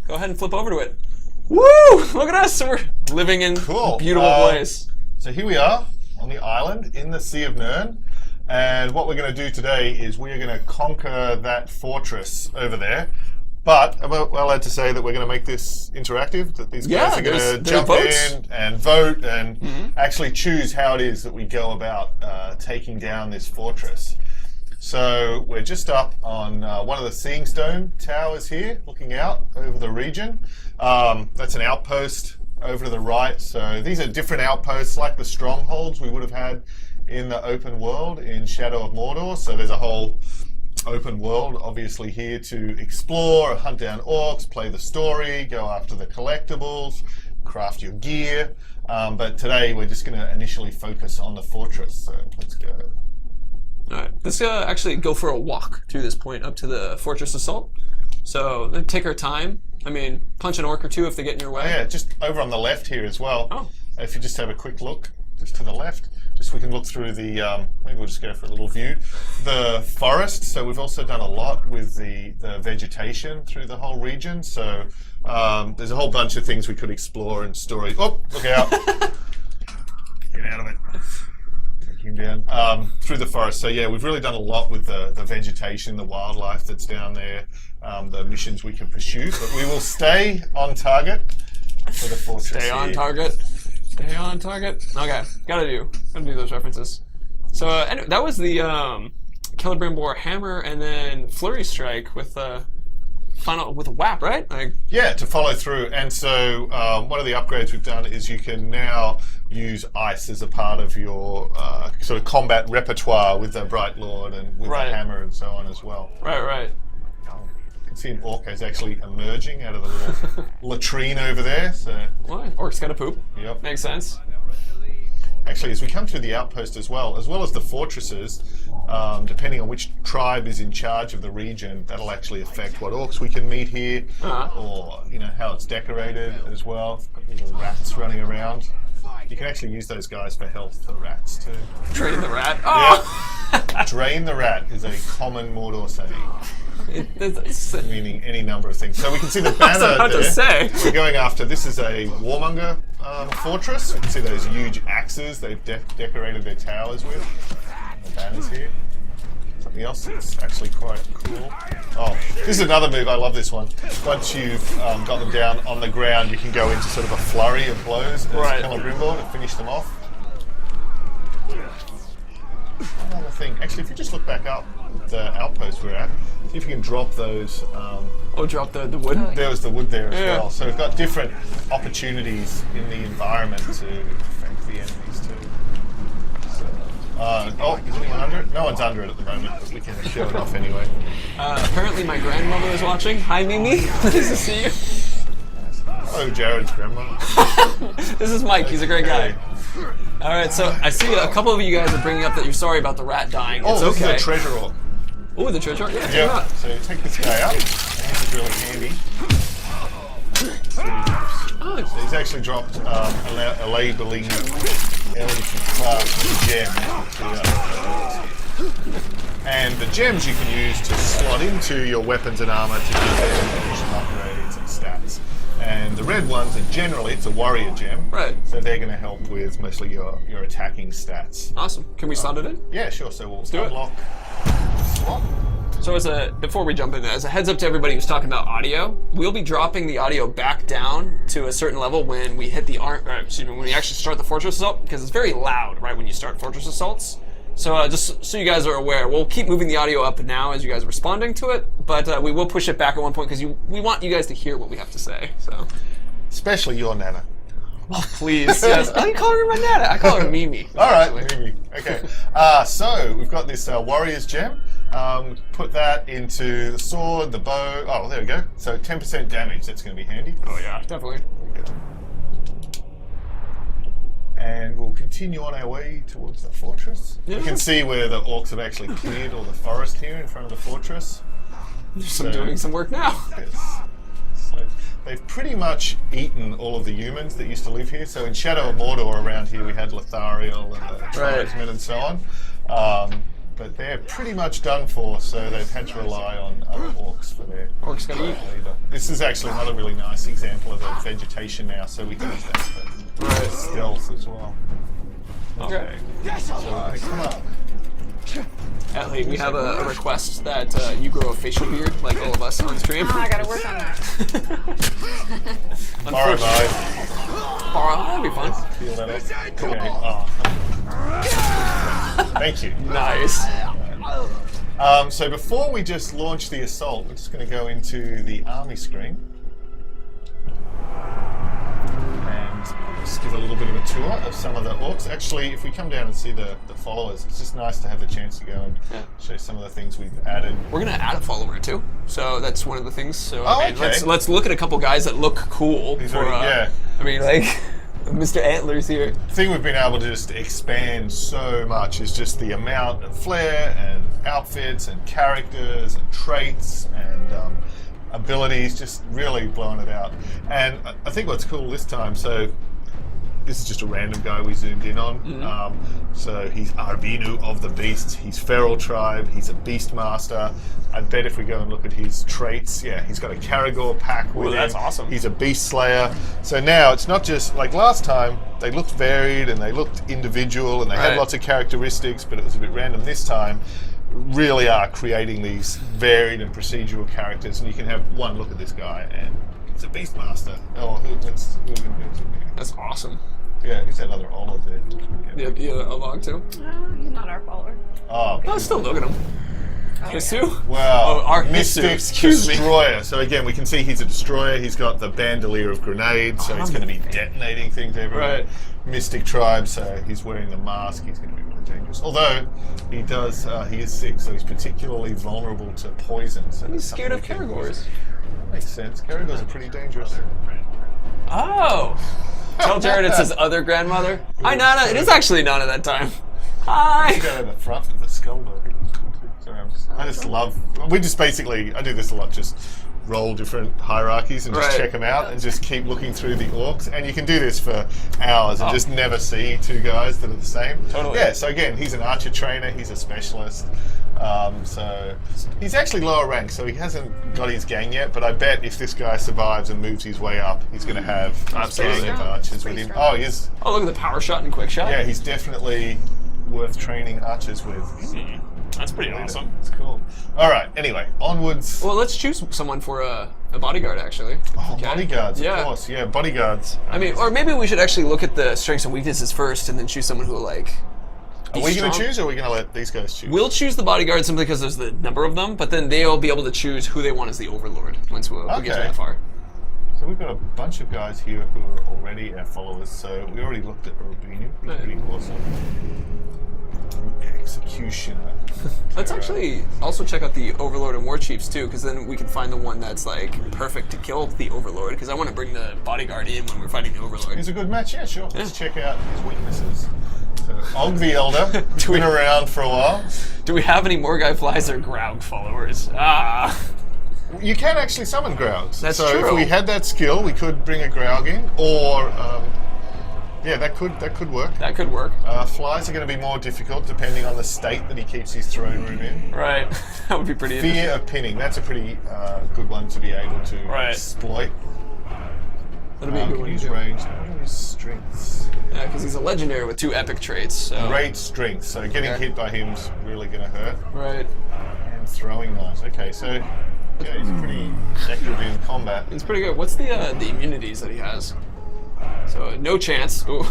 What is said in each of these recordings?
go ahead and flip over to it. Woo! Look at us. We're living in a beautiful place. So here we are on the island in the Sea of Nirn. And what we're going to do today is we are going to conquer that fortress over there. But I'm allowed to say that we're going to make this interactive, that these guys are going to jump in and vote and actually choose how it is that we go about taking down this fortress. So we're just up on one of the Seeing Stone towers here, looking out over the region. That's an outpost over to the right. So these are different outposts like the strongholds we would have had in the open world in Shadow of Mordor. So there's a whole open world obviously here to explore, hunt down orcs, play the story, go after the collectibles, craft your gear. But today we're just going to initially focus on the fortress. So let's go. Alright, let's actually go for a walk through this point up to the Fortress Assault. So, then take our time. I mean, punch an orc or two if they get in your way. Oh yeah, just over on the left here as well. Oh. If you just have a quick look, just to the left, just we can look through the, maybe we'll just go for a little view. The forest, so we've also done a lot with the vegetation through the whole region. So, there's a whole bunch of things we could explore and story. Oh, look out. Get out of it. Down through the forest. So yeah, we've really done a lot with the vegetation, the wildlife that's down there, the missions we can pursue, but we will stay on target for the fortress. Stay on target. Stay on target. Okay, gotta do those references. So anyway, that was the Celebrimbor hammer and then Flurry Strike with final with a whap, right? Yeah, to follow through. And so one of the upgrades we've done is you can now use ice as a part of your sort of combat repertoire with the Bright Lord and with the hammer and so on as well. Right. You can see an orc is actually emerging out of the little latrine over there. So orc's gotta poop. Yep. Makes sense. Actually, as we come through the outpost as well as the fortresses, depending on which tribe is in charge of the region, that'll actually affect what orcs we can meet here, or how it's decorated as well. Got little rats running around. You can actually use those guys for health, the rats too. Drain the rat? Oh! Yeah. Drain the rat is a common Mordor saying. Meaning any number of things. So we can see the banner there. We're going after, this is a warmonger fortress. We can see those huge axes they've decorated their towers with. The banners here. Something else that's actually quite cool. Oh, this is another move. I love this one. Once you've got them down on the ground, you can go into sort of a flurry of blows as Celebrimbor to finish them off. Another thing. Actually, if you just look back up at the outpost we're at, see if you can drop those. Drop the wood? There was the wood there as well. So we've got different opportunities in the environment to affect the enemies too. Is anyone under it? No one's under it at the moment, but we can show it off anyway. Apparently my grandmother is watching. Hi, Mimi. Nice to see you. Hello, Jared's grandmother. This is Mike. He's a great guy. All right, so I see a couple of you guys are bringing up that you're sorry about the rat dying. It's okay. This is a treasure orc. Oh, the treasure orc? Yeah. So you take this guy out. This is really handy. So he's actually dropped a labeling elephant class gem. And the gems you can use to slot into your weapons and armor to give them additional upgrades and stats. And the red ones are generally, it's a warrior gem. Right. So they're going to help with mostly your attacking stats. Awesome. Can we slot it in? Yeah, sure. So we'll unlock slot. So before we jump in there, as a heads up to everybody who's talking about audio, we'll be dropping the audio back down to a certain level when we hit when we actually start the Fortress Assault, because it's very loud, right, when you start Fortress Assaults. So just so you guys are aware, we'll keep moving the audio up now as you guys are responding to it, but we will push it back at one point because we want you guys to hear what we have to say. So, especially your Nana. Oh, please. Yes. I didn't call her my Nana. I call her Mimi. All right, Mimi. Okay. So we've got this warrior's gem. Put that into the sword, the bow. Oh, there we go. So 10% damage. That's going to be handy. Oh yeah, definitely. And we'll continue on our way towards the fortress. Yeah. You can see where the orcs have actually cleared all the forest here in front of the fortress. They're doing some work now. Yes. So they've pretty much eaten all of the humans that used to live here. So in Shadow of Mordor around here we had Lothariel and the tribesmen and so on. but they're pretty much done for, so they've had to rely on other orcs for their Orcs gotta eat. leader. This is actually another really nice example of a vegetation now, so we can use that for stealth as well. Okay. So come up. Atlee, we have a request that you grow a facial beard like all of us on stream. Oh, I gotta work on that. Borrow mode. Borrow, that'd be fun. Feel that up. Okay. Oh. Thank you. Nice. So before we just launch the assault, we're just going to go into the army screen and just give a little bit of a tour of some of the orcs. Actually, if we come down and see the followers, it's just nice to have the chance to go and show some of the things we've added. We're gonna add a follower too, so that's one of the things. So okay. let's look at a couple guys that look cool. He's already, I mean, like Mr. Antlers here. The thing we've been able to just expand so much is just the amount of flair and outfits and characters and traits and abilities, just really blowing it out. And I think what's cool this time, so this is just a random guy we zoomed in on. So he's Arbinu of the Beasts. He's Feral Tribe. He's a Beast Master. I bet if we go and look at his traits, he's got a Caragor pack with him. That's awesome. He's a Beast Slayer. So now it's not just like last time. They looked varied and they looked individual and they had lots of characteristics, but it was a bit random. This time, really are creating these varied and procedural characters, and you can have one look at this guy and he's a Beast Master. Oh, That's awesome. yeah, who's that other olive there? Yeah, a log too. He's not our follower. Oh, Oh, still look at him. Hisu? wow. Oh, our Mystic Hisu, excuse me. Destroyer. So again, we can see he's a destroyer. He's got the bandolier of grenades, so he's going to be detonating things everywhere. Right. Mystic Tribe, so he's wearing the mask. He's going to be really dangerous. Although he is sick, so he's particularly vulnerable to poison. So He's scared of Caragors. That makes sense. Caragors are pretty dangerous. Oh. Tell Jared it's his other grandmother. Hi, Nana. It is actually Nana that time. Hi. Let's go to the front of the skull, though. Sorry, I just love. We just basically. I do this a lot. Just roll different hierarchies and just check them out and just keep looking through the orcs. And you can do this for hours and just never see two guys that are the same. Totally. Yeah. So again, he's an archer trainer. He's a specialist. So he's actually lower rank, so he hasn't got his gang yet. But I bet if this guy survives and moves his way up, he's going to have Absolutely. gang of archers with him. Oh, he is. Oh, look at the power shot and quick shot. Yeah, he's definitely worth training archers with. That's pretty awesome. It's cool. All right. Anyway, onwards. Well, let's choose someone for a bodyguard, actually. Oh, bodyguards, of course. Yeah, bodyguards. I mean, or maybe we should actually look at the strengths and weaknesses first, and then choose someone who will like. Are we going to choose, or are we going to let these guys choose? We'll choose the bodyguard simply because there's the number of them, but then they'll be able to choose who they want as the overlord once we get that far. So we've got a bunch of guys here who are already our followers. So we already looked at Urbinu. He's pretty awesome. Executioner. Let's actually also check out the Overlord and War Chiefs too, because then we can find the one that's like perfect to kill the Overlord. Because I want to bring the bodyguard in when we're fighting the Overlord. He's a good match, yeah, sure. Let's check out his weaknesses. So Og the Elder, been around for a while. Do we have any Morgai Flies or Graug followers? You can actually summon Graugs. That's so true. if we had that skill, we could bring a Graug in, or yeah, that could work. That could work. Flies are going to be more difficult depending on the state that he keeps his throne room in. Right. That would be pretty interesting. Fear of pinning. That's a pretty good one to be able to exploit. That'll be a good one. Use range. What are his strengths? Yeah, because he's a legendary with 2 epic traits. So. Great strength. So getting hit by him's really going to hurt. Right. And throwing knives. Okay, so yeah, he's pretty active in combat. He's pretty good. What's the immunities that he has? So no chance. Ooh.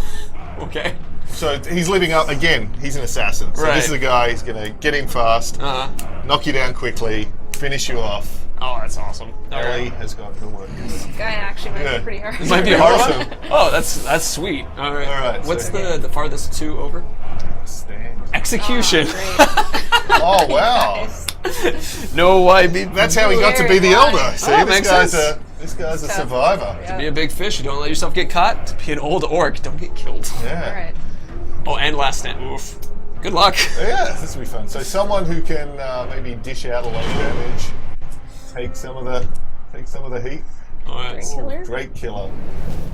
Okay. So he's living up again. He's an assassin. So this is a guy. He's going to get in fast, knock you down quickly, finish you off. Oh, that's awesome. Ellie has got her work. This guy actually might be pretty hard. It might be a hard one. Oh, that's sweet. All right. All right. What's the farthest 2 over? Stand. Execution. Oh wow. Nice. No, I mean That's how he got to be the elder. See, that makes sense. This guy's a survivor. Yeah. Be a big fish. You don't let yourself get caught. To be an old orc, don't get killed. Yeah. All right. Oh, and last stand. Oof. Good luck. Yeah, this will be fun. So someone who can maybe dish out a lot of damage, take some of the heat. Oh, that's, Great killer.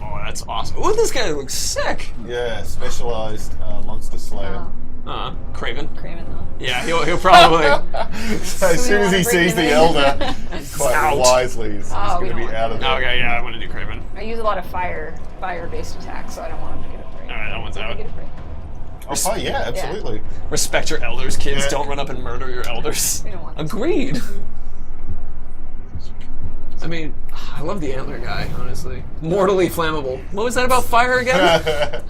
oh, that's awesome. Oh, this guy looks sick. Yeah, specialized monster slayer. Craven. Craven though. Yeah, he'll probably. So as soon as he sees the elder, quite Out. wisely, he's going we to don't be want out of there. Okay, yeah, I want to do Craven. I use a lot of fire-based attacks, so I don't want him to get afraid. All right, that one's Don't out. get afraid. Oh, yeah, absolutely. Respect your elders, kids. Yeah. Don't run up and murder your elders. We don't want that. Agreed. I mean, I love the antler guy, honestly. Mortally flammable. What was that about fire again?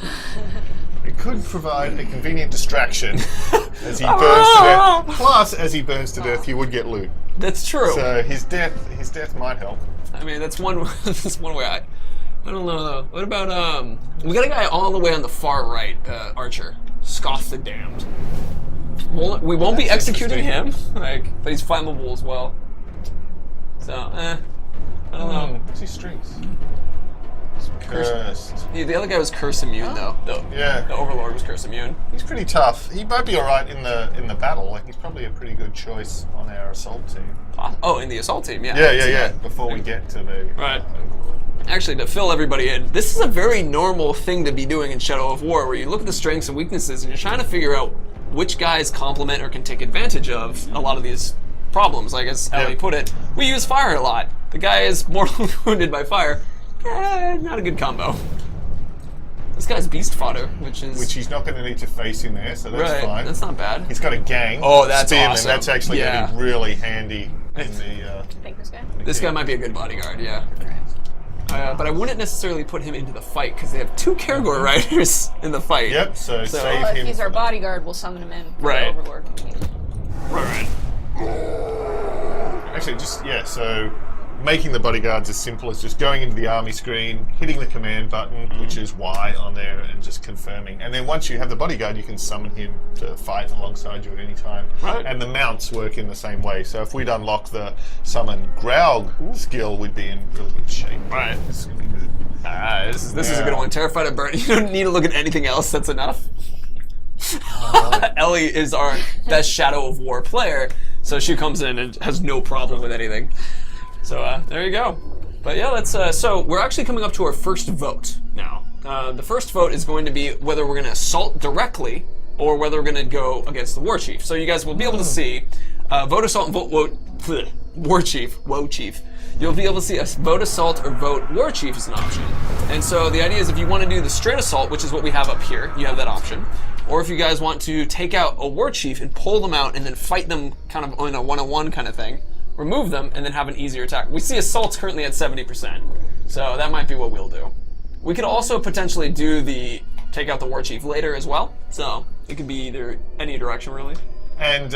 It could provide a convenient distraction as he burns to death. Plus, as he burns to death, you would get loot. That's true. So his death might help. I mean, that's one. That's one way. I don't know though. What about We got a guy all the way on the far right, Archer. Scoff the Damned. We won't be executing him, but he's flammable as well. So, I don't know. What's his strengths? Cursed. Yeah, the other guy was curse immune though. Yeah. The Overlord was curse immune. He's pretty tough. He might be alright in the battle. Like, he's probably a pretty good choice on our assault team. Oh, in the assault team, yeah. Yeah. Before we get to the Right. Actually, to fill everybody in, this is a very normal thing to be doing in Shadow of War, where you look at the strengths and weaknesses and you're trying to figure out which guys complement or can take advantage of a lot of these problems. Like as Ellie put it, we use fire a lot. The guy is mortally wounded by fire. Not a good combo. This guy's beast fodder, which he's not going to need to face in there, so that's fine. That's not bad. He's got a gang. Oh, that's spearmen. awesome. That's actually going to be really handy in the. I think this guy. This guy might be a good bodyguard, yeah. But I wouldn't necessarily put him into the fight because they have 2 Caregor riders in the fight. Yep. So save Well, if him. he's our bodyguard, we'll summon him in. For Right. the Overlord when we need him. Right. Actually, so making the bodyguards as simple as just going into the army screen, hitting the command button, which is Y on there, and just confirming. And then once you have the bodyguard, you can summon him to fight alongside you at any time. Right. And the mounts work in the same way. So if we'd unlock the summon Graug skill, we'd be in really good shape. Right. This is going to be good. This is a good one. Terrified of burn. You don't need to look at anything else. That's enough. Ellie is our best Shadow of War player, so she comes in and has no problem with anything. So there you go. But yeah, let's. So we're actually coming up to our first vote now. The first vote is going to be whether we're going to assault directly or whether we're going to go against the War Chief. So you guys will be able to see vote assault and vote War Chief. Woe Chief. You'll be able to see a vote assault or vote War Chief as an option. And so the idea is if you want to do the straight assault, which is what we have up here, you have that option. Or if you guys want to take out a War Chief and pull them out and then fight them kind of on a one-on-one kind of thing, remove them, and then have an easier attack. We see assaults currently at 70%, so that might be what we'll do. We could also potentially do the take out the War Chief later as well, so it could be either any direction really. And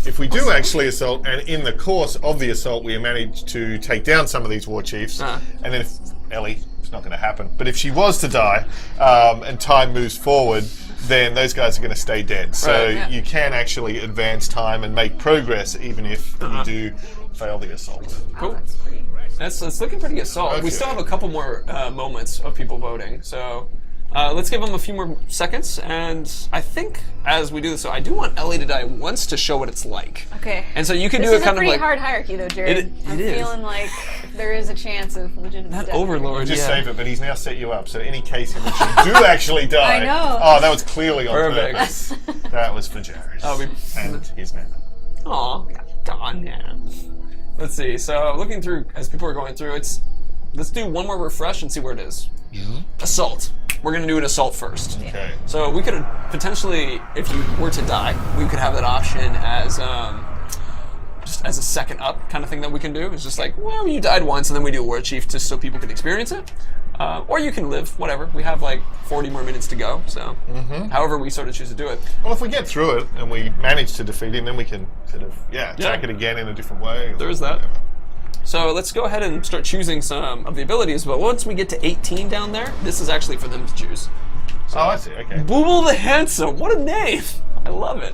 if we do actually assault, and in the course of the assault we manage to take down some of these war chiefs, and then if Ellie, it's not going to happen, but if she was to die and time moves forward, then those guys are going to stay dead. So you can actually advance time and make progress even if you do fail the assault. Cool. That's pretty. It's looking pretty assault. Okay. We still have a couple more moments of people voting, so let's give them a few more seconds. And I think as we do this, so I do want Ellie to die once to show what it's like. Okay. And so you can This do it is kind a of pretty like hard hierarchy, though, Jared. It I'm is. feeling like there is a chance of legitimate that death. Overlord. Just yeah. save it, but he's now set you up. So any case in which you do actually die, I know. oh, that was clearly on Perfect. purpose. That was for Jared and his man. Aw, darn yeah. Let's see. So looking through as people are going through, let's do one more refresh and see where it is. Assault. We're gonna do an assault first. Okay. So we could potentially, if you were to die, we could have that option as just as a second up kind of thing that we can do. It's just like, well, you died once, and then we do War Chief just so people can experience it. Or you can live, whatever. We have like 40 more minutes to go, so however we sort of choose to do it. Well, if we get through it and we manage to defeat him, then we can sort of attack it again in a different way. There is that. So let's go ahead and start choosing some of the abilities, but once we get to 18 down there, this is actually for them to choose. Oh, I see. Okay. Booble the Handsome, what a name! I love it.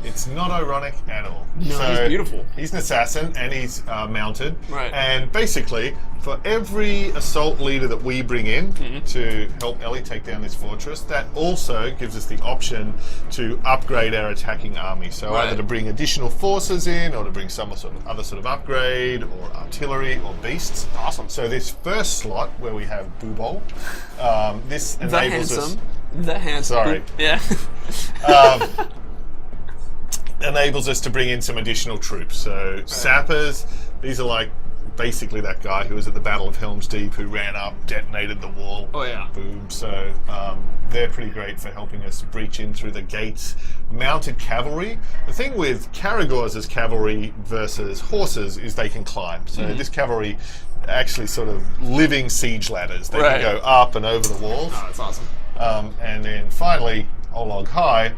It's not ironic at all. No, he's beautiful. He's an assassin and he's mounted. Right. And basically, for every assault leader that we bring in to help Ellie take down this fortress, that also gives us the option to upgrade our attacking army. So either to bring additional forces in, or to bring some other sort of upgrade, or artillery, or beasts. Awesome. So this first slot where we have Boobol, this enables us. The handsome. Sorry. Yeah. enables us to bring in some additional troops. So sappers, these are like basically that guy who was at the Battle of Helm's Deep who ran up, detonated the wall. Oh yeah. Boom. So they're pretty great for helping us breach in through the gates. Mounted cavalry. The thing with Caragors as cavalry versus horses is they can climb. So this cavalry actually sort of living siege ladders. They can go up and over the walls. Oh, that's awesome. And then finally, Olog High,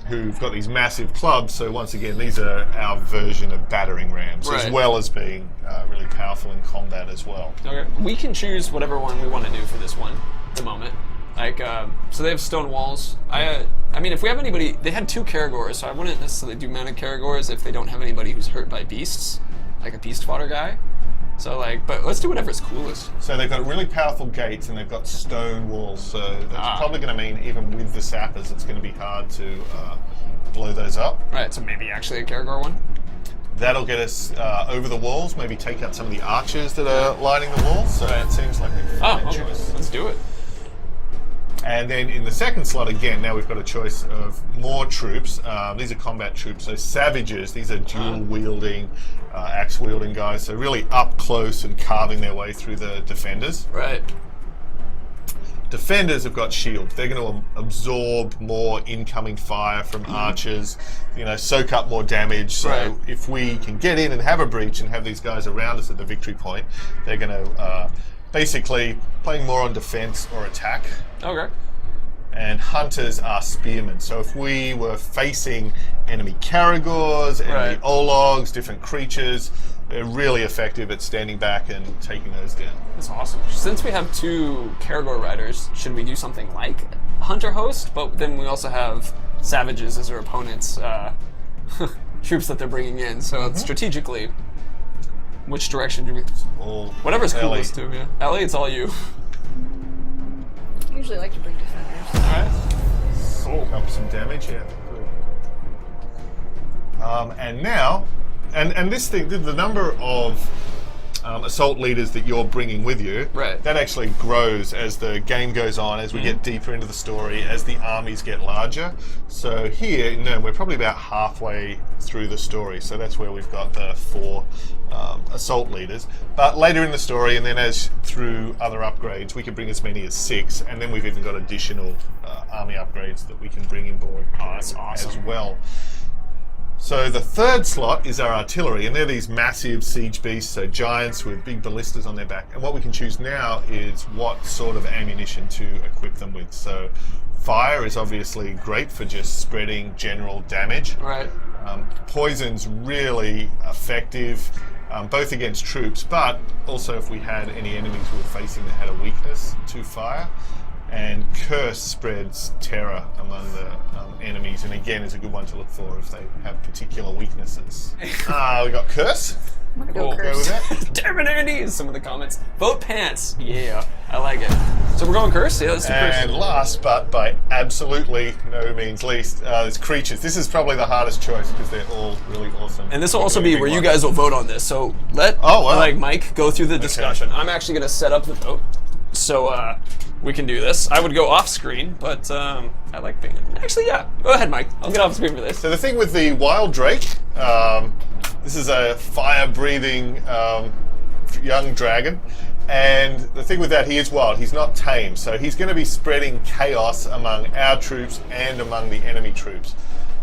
who've got these massive clubs. So once again, these are our version of battering rams, as well as being really powerful in combat as well. Okay. We can choose whatever one we want to do for this one at the moment. Like, so they have stone walls. I mean, if we have anybody, they had 2 Caragors, so I wouldn't necessarily do mounted Caragors if they don't have anybody who's hurt by beasts, like a beast fodder guy. So like, but let's do whatever's coolest. So they've got really powerful gates and they've got stone walls. So that's probably going to mean even with the sappers, it's going to be hard to blow those up. Right. So maybe actually a Caragor one. That'll get us over the walls. Maybe take out some of the archers that are lining the walls. So it seems like a fine choice. Let's do it. And then in the second slot, again, now we've got a choice of more troops. These are combat troops. So savages, these are dual-wielding, axe-wielding guys. So really up close and carving their way through the defenders. Right. Defenders have got shields. They're going to absorb more incoming fire from archers, soak up more damage. So if we can get in and have a breach and have these guys around us at the victory point, they're going to basically playing more on defense or attack. Okay. And hunters are spearmen. So if we were facing enemy Caragors, enemy Ologs, different creatures, they're really effective at standing back and taking those down. That's awesome. Since we have 2 Caragor riders, should we do something like Hunter Host? But then we also have Savages as our opponents' troops that they're bringing in. So strategically, which direction do we... Whatever's coolest to you. Ellie, it's all you. I usually like to bring defenders. Alright. Soak up some damage, yeah. And now, and this thing, the number of assault leaders that you're bringing with you, that actually grows as the game goes on, as we get deeper into the story, as the armies get larger. So here, we're probably about halfway through the story. So that's where we've got the 4 assault leaders. But later in the story, and then as through other upgrades, we can bring as many as 6, and then we've even got additional army upgrades that we can bring in board that's awesome. as well. So the third slot is our artillery, and they're these massive siege beasts, so giants with big ballistas on their back. And what we can choose now is what sort of ammunition to equip them with. So fire is obviously great for just spreading general damage. Right. Poison's really effective, both against troops, but also if we had any enemies we were facing that had a weakness to fire. And curse spreads terror among the enemies, and again is a good one to look for if they have particular weaknesses. We got curse. I'm gonna Cool. go curse. Go with that. Damn it, Andy! Some of the comments. Vote pants. Yeah, I like it. So we're going curse? Yeah, let's do curse. And last, but by absolutely no means least, is creatures. This is probably the hardest choice because they're all really awesome. And this will also be where you guys will vote on this. So let Mike go through the discussion. I'm actually going to set up the vote so we can do this. I would go off screen, but I like being... Actually, yeah. Go ahead, Mike. I'll get off screen for this. So the thing with the wild drake, this is a fire-breathing young dragon. And the thing with that, he is wild. He's not tame. So he's going to be spreading chaos among our troops and among the enemy troops.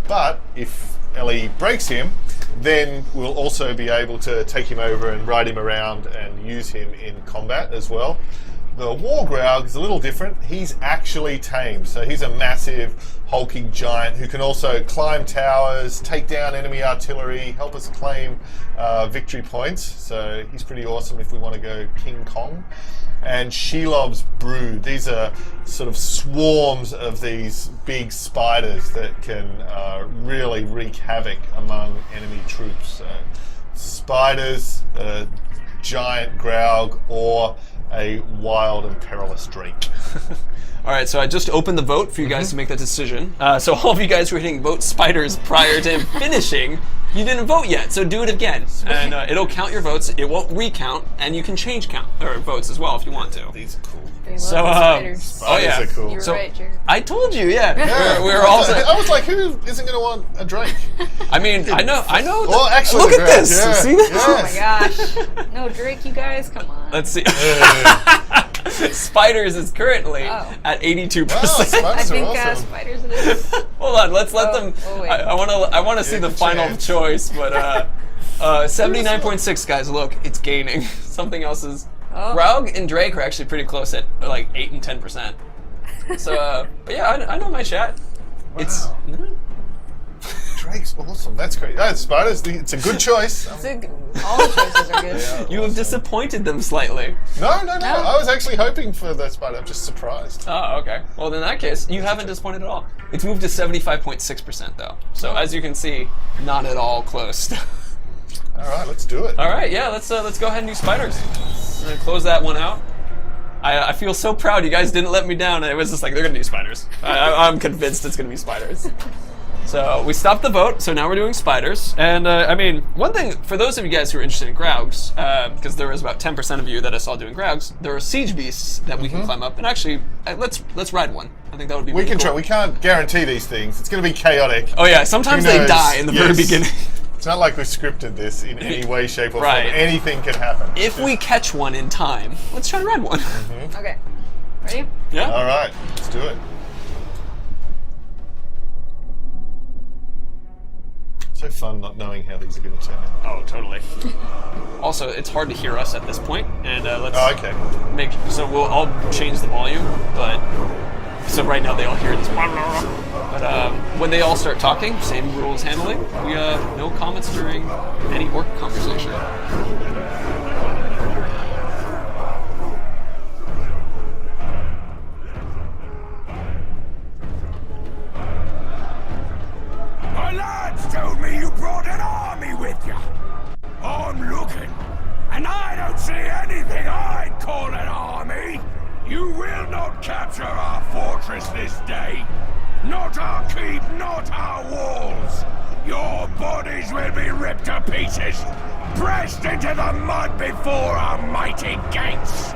But if Ellie breaks him, then we'll also be able to take him over and ride him around and use him in combat as well. The Wargraug is a little different. He's actually tame. So he's a massive, hulking giant who can also climb towers, take down enemy artillery, help us claim victory points. So he's pretty awesome if we want to go King Kong. And Shelob's Brood. These are sort of swarms of these big spiders that can really wreak havoc among enemy troops. So spiders, giant Graug, or a wild and perilous drake. All right, so I just opened the vote for you guys to make that decision. So all of you guys who are hitting vote spiders prior to him finishing, You didn't vote yet, so do it again, and it'll count your votes. It won't recount, and you can change count or votes as well if you want to. These are cool. They love So, the spiders. Spiders are cool. You were So- right, Jared. I told you, yeah. Yeah. We were all. I was like, who isn't going to want a Drake? I mean, I know. Well, actually, look the at Drake, this. yeah, See this? Oh my yes. gosh. No, Drake, you guys, come on. Let's see. Yeah. Spiders is currently Oh. at 82%. Wow, spiders I are think awesome. spiders it is. Hold on, let's let them. oh, wait. I want to see the good final chance. choice, but 79.6 guys. Look, it's gaining. Something else is. Oh. Raug and Drake are actually pretty close at like 8 and 10%. So, but yeah, I know my chat. It's. Drake's awesome. That's great. Spiders, it's a good choice. All the choices are good. Yeah. You have disappointed them slightly. No. I was actually hoping for the spider. I'm just surprised. Oh, okay. Well, in that case, you haven't disappointed at all. It's moved to 75.6% though. So as you can see, not at all close. All right, let's do it. All right, yeah, let's go ahead and do spiders. I'm gonna close that one out. I feel so proud. You guys didn't let me down. It was just like they're gonna do spiders. I'm convinced it's gonna be spiders. So we stopped the vote. So now we're doing spiders. And I mean, one thing for those of you guys who are interested in Graugs, because there was about 10% of you that I saw doing Graugs, there are siege beasts that we can climb up. And actually, let's ride one. I think that would be. We really can cool. try. We can't guarantee these things. It's going to be chaotic. Oh yeah, sometimes Who they knows? die in the very Yes. beginning. It's not like we've scripted this in any way, shape, or Right. form. Anything can happen. If we catch one in time, let's try to ride one. Okay. Ready? Yeah. All right, let's do it. So fun not knowing how these are going to turn out. Oh, totally. Also, it's hard to hear us at this point, and let's Oh, okay. I'll change the volume, but so right now they all hear this. But when they all start talking, same rules handling. We no comments during any orc conversation. My lads told me you brought an army with you. I'm looking, and I don't see anything I'd call an army. You will not capture our fortress this day. Not our keep, not our walls. Your bodies will be ripped to pieces, pressed into the mud before our mighty gates.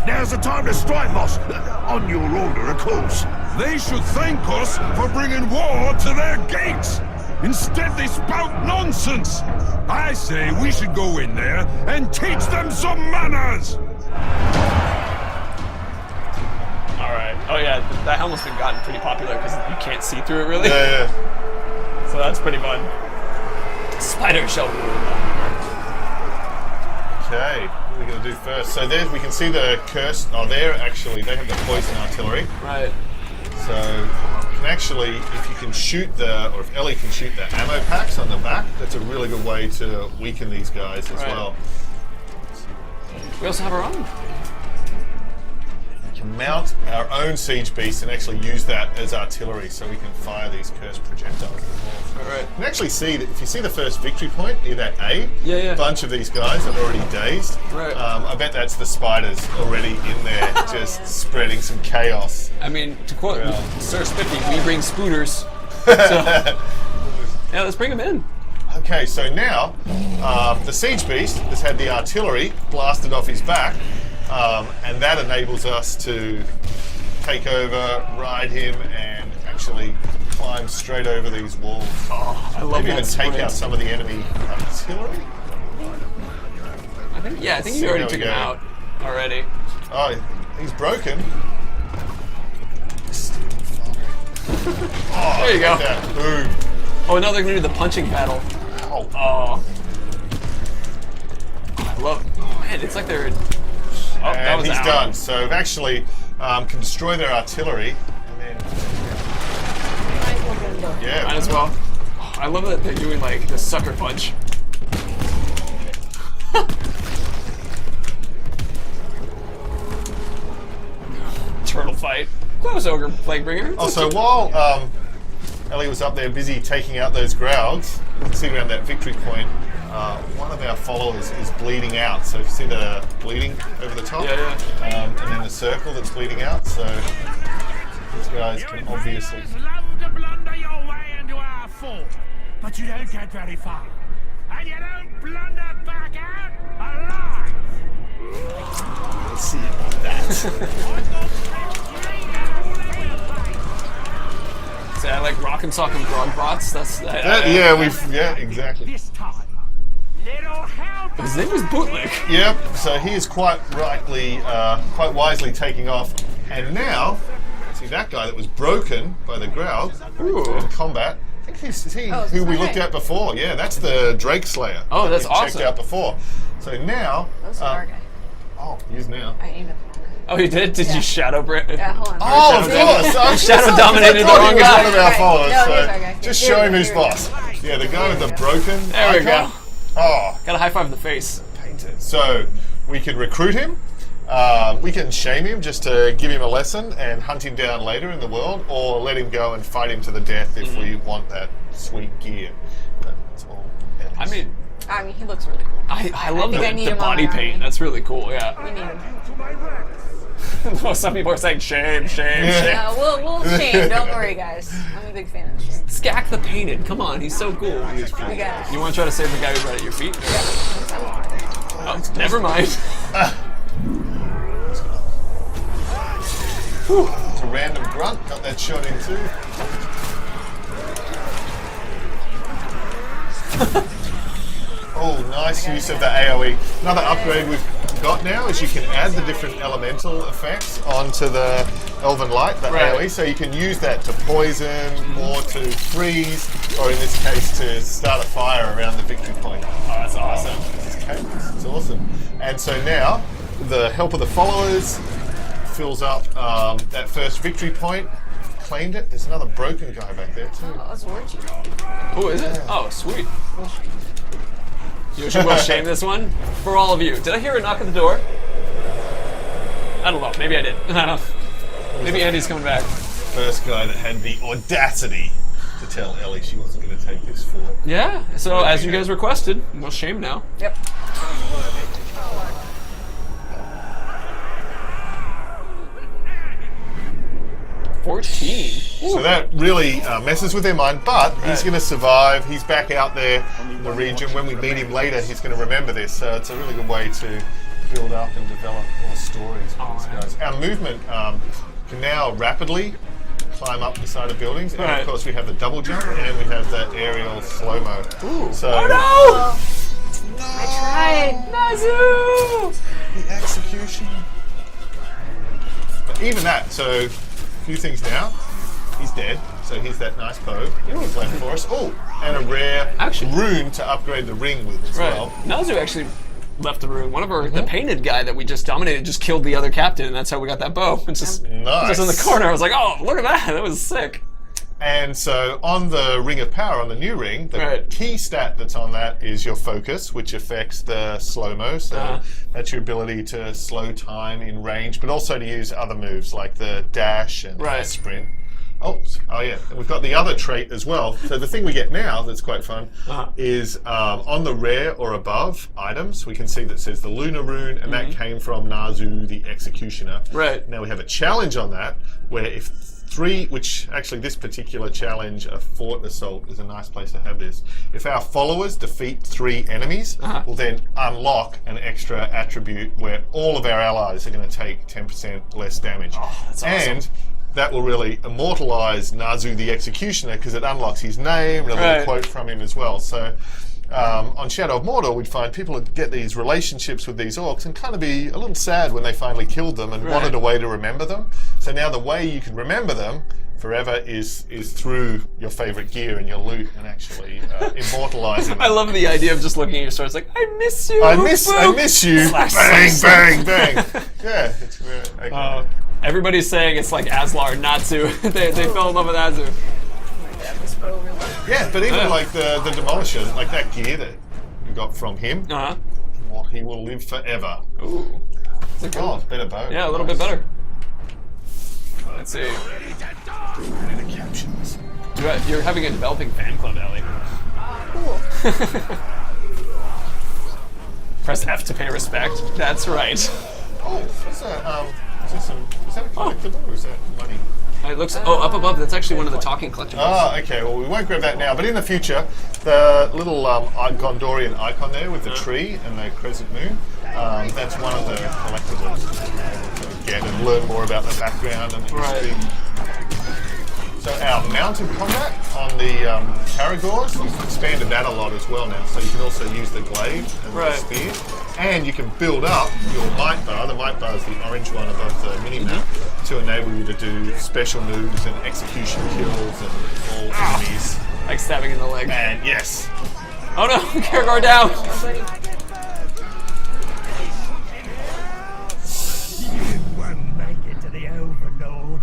Now's the time to strike, boss. On your order, of course. They should thank us for bringing war to their gates. Instead, they spout nonsense. I say we should go in there and teach them some manners. All right. Oh yeah, that helmet's been gotten pretty popular because you can't see through it really. Yeah. So that's pretty fun. Spider shell rule. Okay, what are we going to do first? So there we can see the curse. Oh, there actually, they have the poison artillery. Right. So you can actually, if you can shoot or if Ellie can shoot the ammo packs on the back, that's a really good way to weaken these guys as Right. well. We also have our own. We can mount our own siege beast and actually use that as artillery, so we can fire these cursed projectiles as well. All right. You can actually see that if you see the first victory point near that A, Yeah, yeah. a bunch of these guys are already dazed. Right. I bet that's the spiders already in there, just spreading some chaos. I mean, to quote Yeah. Sir Spiffy, we bring spooters. So, yeah, let's bring them in. Okay, so now the siege beast has had the artillery blasted off his back, and that enables us to take over, ride him, and actually climb straight over these walls. Oh, I love Maybe even that take sprint. out some of the enemy artillery. I think you See, already there took we him go. out already. Oh, he's broken. Oh, There you go. look at that. Boom. Oh, now they're gonna do the punching battle. Ow. Oh, I love. Man, it's like they're. Oh, that And was he's out. done. So we've actually can destroy their artillery, and then Might as well get 'em done. yeah, Might as well. Oh, I love that they're doing like the sucker punch. Turtle fight. Close ogre plague bringer. Also, while Ellie was up there busy taking out those Graugs, you can see around that victory point, one of our followers is bleeding out. So if you see the bleeding over the top, Yeah, and then the circle that's bleeding out. So these guys can obviously. Love to blunder your way into our fall, but you don't get very far. And you don't blunder back out alive! Let's see about that. So I like rock and sock and grog bots. That's Yeah, exactly. This time, little help! His name was Bootlick. Yep. So he is quite wisely taking off, and now see that guy that was broken by the growl in combat. I think he's who we looked at before. Yeah, that's the Drake Slayer. Oh, that's we awesome. Checked out before. So now, That's our guy. oh, he's now. I aimed at the wrong guy. Oh, you did? Did you shadow Brand? Yeah, hold on. Oh, of course. I'm Shadow dominated the I thought wrong he was guy. one of our Right. followers. No, So he's our guy. just Here show we him go, who's here we go. boss. Yeah, the guy with the broken There we icon. go. Oh, Got a high five in the face. painted. So we can recruit him. We can shame him just to give him a lesson and hunt him down later in the world, or let him go and fight him to the death if we want that sweet gear. But it's all Ellie's. I mean, he looks really cool. I love think I need the him on body my paint. army. That's really cool, yeah. We need him. Well, some people are saying shame, shame, Yeah. shame. We'll shame. Don't worry, guys. I'm a big fan of shame. Skak the Painted. Come on, he's so cool. We got it. You want to try to save the guy who's right at your feet? Oh, never mind. It's a random grunt. Got that shot in too. Oh, nice use of the AoE. Another upgrade we've got now is you can add the different elemental effects onto the Elven Light, the Right. AoE, so you can use that to poison or to freeze, or in this case to start a fire around the victory point. Oh, that's awesome. It's awesome. And so now, the help of the followers fills up that first victory point. Claimed it. There's another broken guy back there too. Oh, that's Orchestra. Oh, is it? Oh, sweet. Yoshi will shame this one for all of you. Did I hear a knock at the door? I don't know. Maybe I did. I don't know. Maybe Andy's coming back. First guy that had the audacity to tell Ellie she wasn't going to take this forward. Yeah. So as you guys requested, we'll shame now. Yep. 14. So that really messes with their mind, but he's going to survive. He's back out there in the region. When we meet him later, he's going to remember this. So it's a really good way to build up and develop more stories for these guys. Our movement can now rapidly climb up the side of buildings, and Right. of course we have the double jump and we have that aerial slow-mo. So Oh no! I tried. Nazu! the execution. But even that, so a few things now. He's dead, so here's that nice bow he's left for us. Oh, and a rare rune to upgrade the ring with as Right. well. Nazu actually left the room. One of our, the painted guy that we just dominated just killed the other captain, and that's how we got that bow. It's just, Nice. just in the corner. I was like, oh, look at that. That was sick. And so on the Ring of Power, on the new ring, the Right. key stat that's on that is your focus, which affects the slow-mo. So that's your ability to slow time in range, but also to use other moves like the dash and the Right. sprint. Oh yeah, and we've got the other trait as well. So the thing we get now that's quite fun is on the rare or above items, we can see that says the Lunar Rune, and that came from Nazu the Executioner. Right. Now we have a challenge on that, where if three, which actually this particular challenge, a fort assault, is a nice place to have this. If our followers defeat 3 enemies, we'll then unlock an extra attribute where all of our allies are going to take 10% less damage. Oh, that's awesome. And that will really immortalize Nazu the Executioner because it unlocks his name and a little Right. quote from him as well. So on Shadow of Mordor, we'd find people would get these relationships with these orcs and kind of be a little sad when they finally killed them and wanted a way to remember them. So now the way you can remember them forever is through your favorite gear and your loot and actually immortalizing them. I love the idea of just looking at your sword. It's like, I miss you. I miss you. Slash, bang, slash, bang, bang. Yeah, it's weird. Okay. Everybody's saying it's like Aslar, Natsu. they fell in love with Azu. This bow really. Yeah, but even like the Demolisher, like that gear that you got from him, well, he will live forever. Ooh. It's a good Oh, one. better bow. Yeah, a little bit better. Let's see. Captions. You're having a developing fan club, Ellie. Cool. Press F to pay respect. That's right. Oh, is that a collectible or is that money? It looks. Oh, up above. That's actually one of the talking collectibles. Oh, okay. Well, we won't grab that now. But in the future, the little Gondorian icon there with the tree and the crescent moon, that's one of the collectibles that you're able to get and learn more about the background and the history. So our mounted combat on the Caragors, we've expanded that a lot as well now. So you can also use the glaive and the spear. And you can build up your might bar. The might bar is the orange one above the mini-map to enable you to do special moves and execution kills and all enemies. Like stabbing in the leg. And yes. Oh no, Caragor down! You won't make it to the Overlord.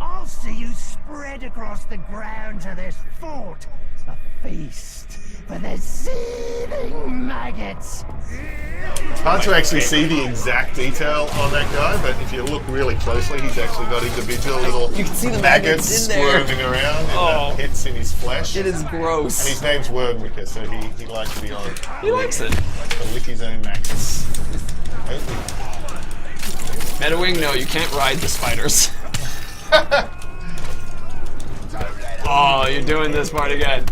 I'll see you spread across the grounds of this fort. A feast for the seething maggots. It's hard to actually see the exact detail on that guy, but if you look really closely, he's actually got individual little You can see the maggots in there. squirming around and hits in his flesh. It is gross. And his name's Wormwicker, so he likes to be on. He likes it. Likes to lick his own maggots. Metawing, no, you can't ride the spiders. Oh, you're doing this part again.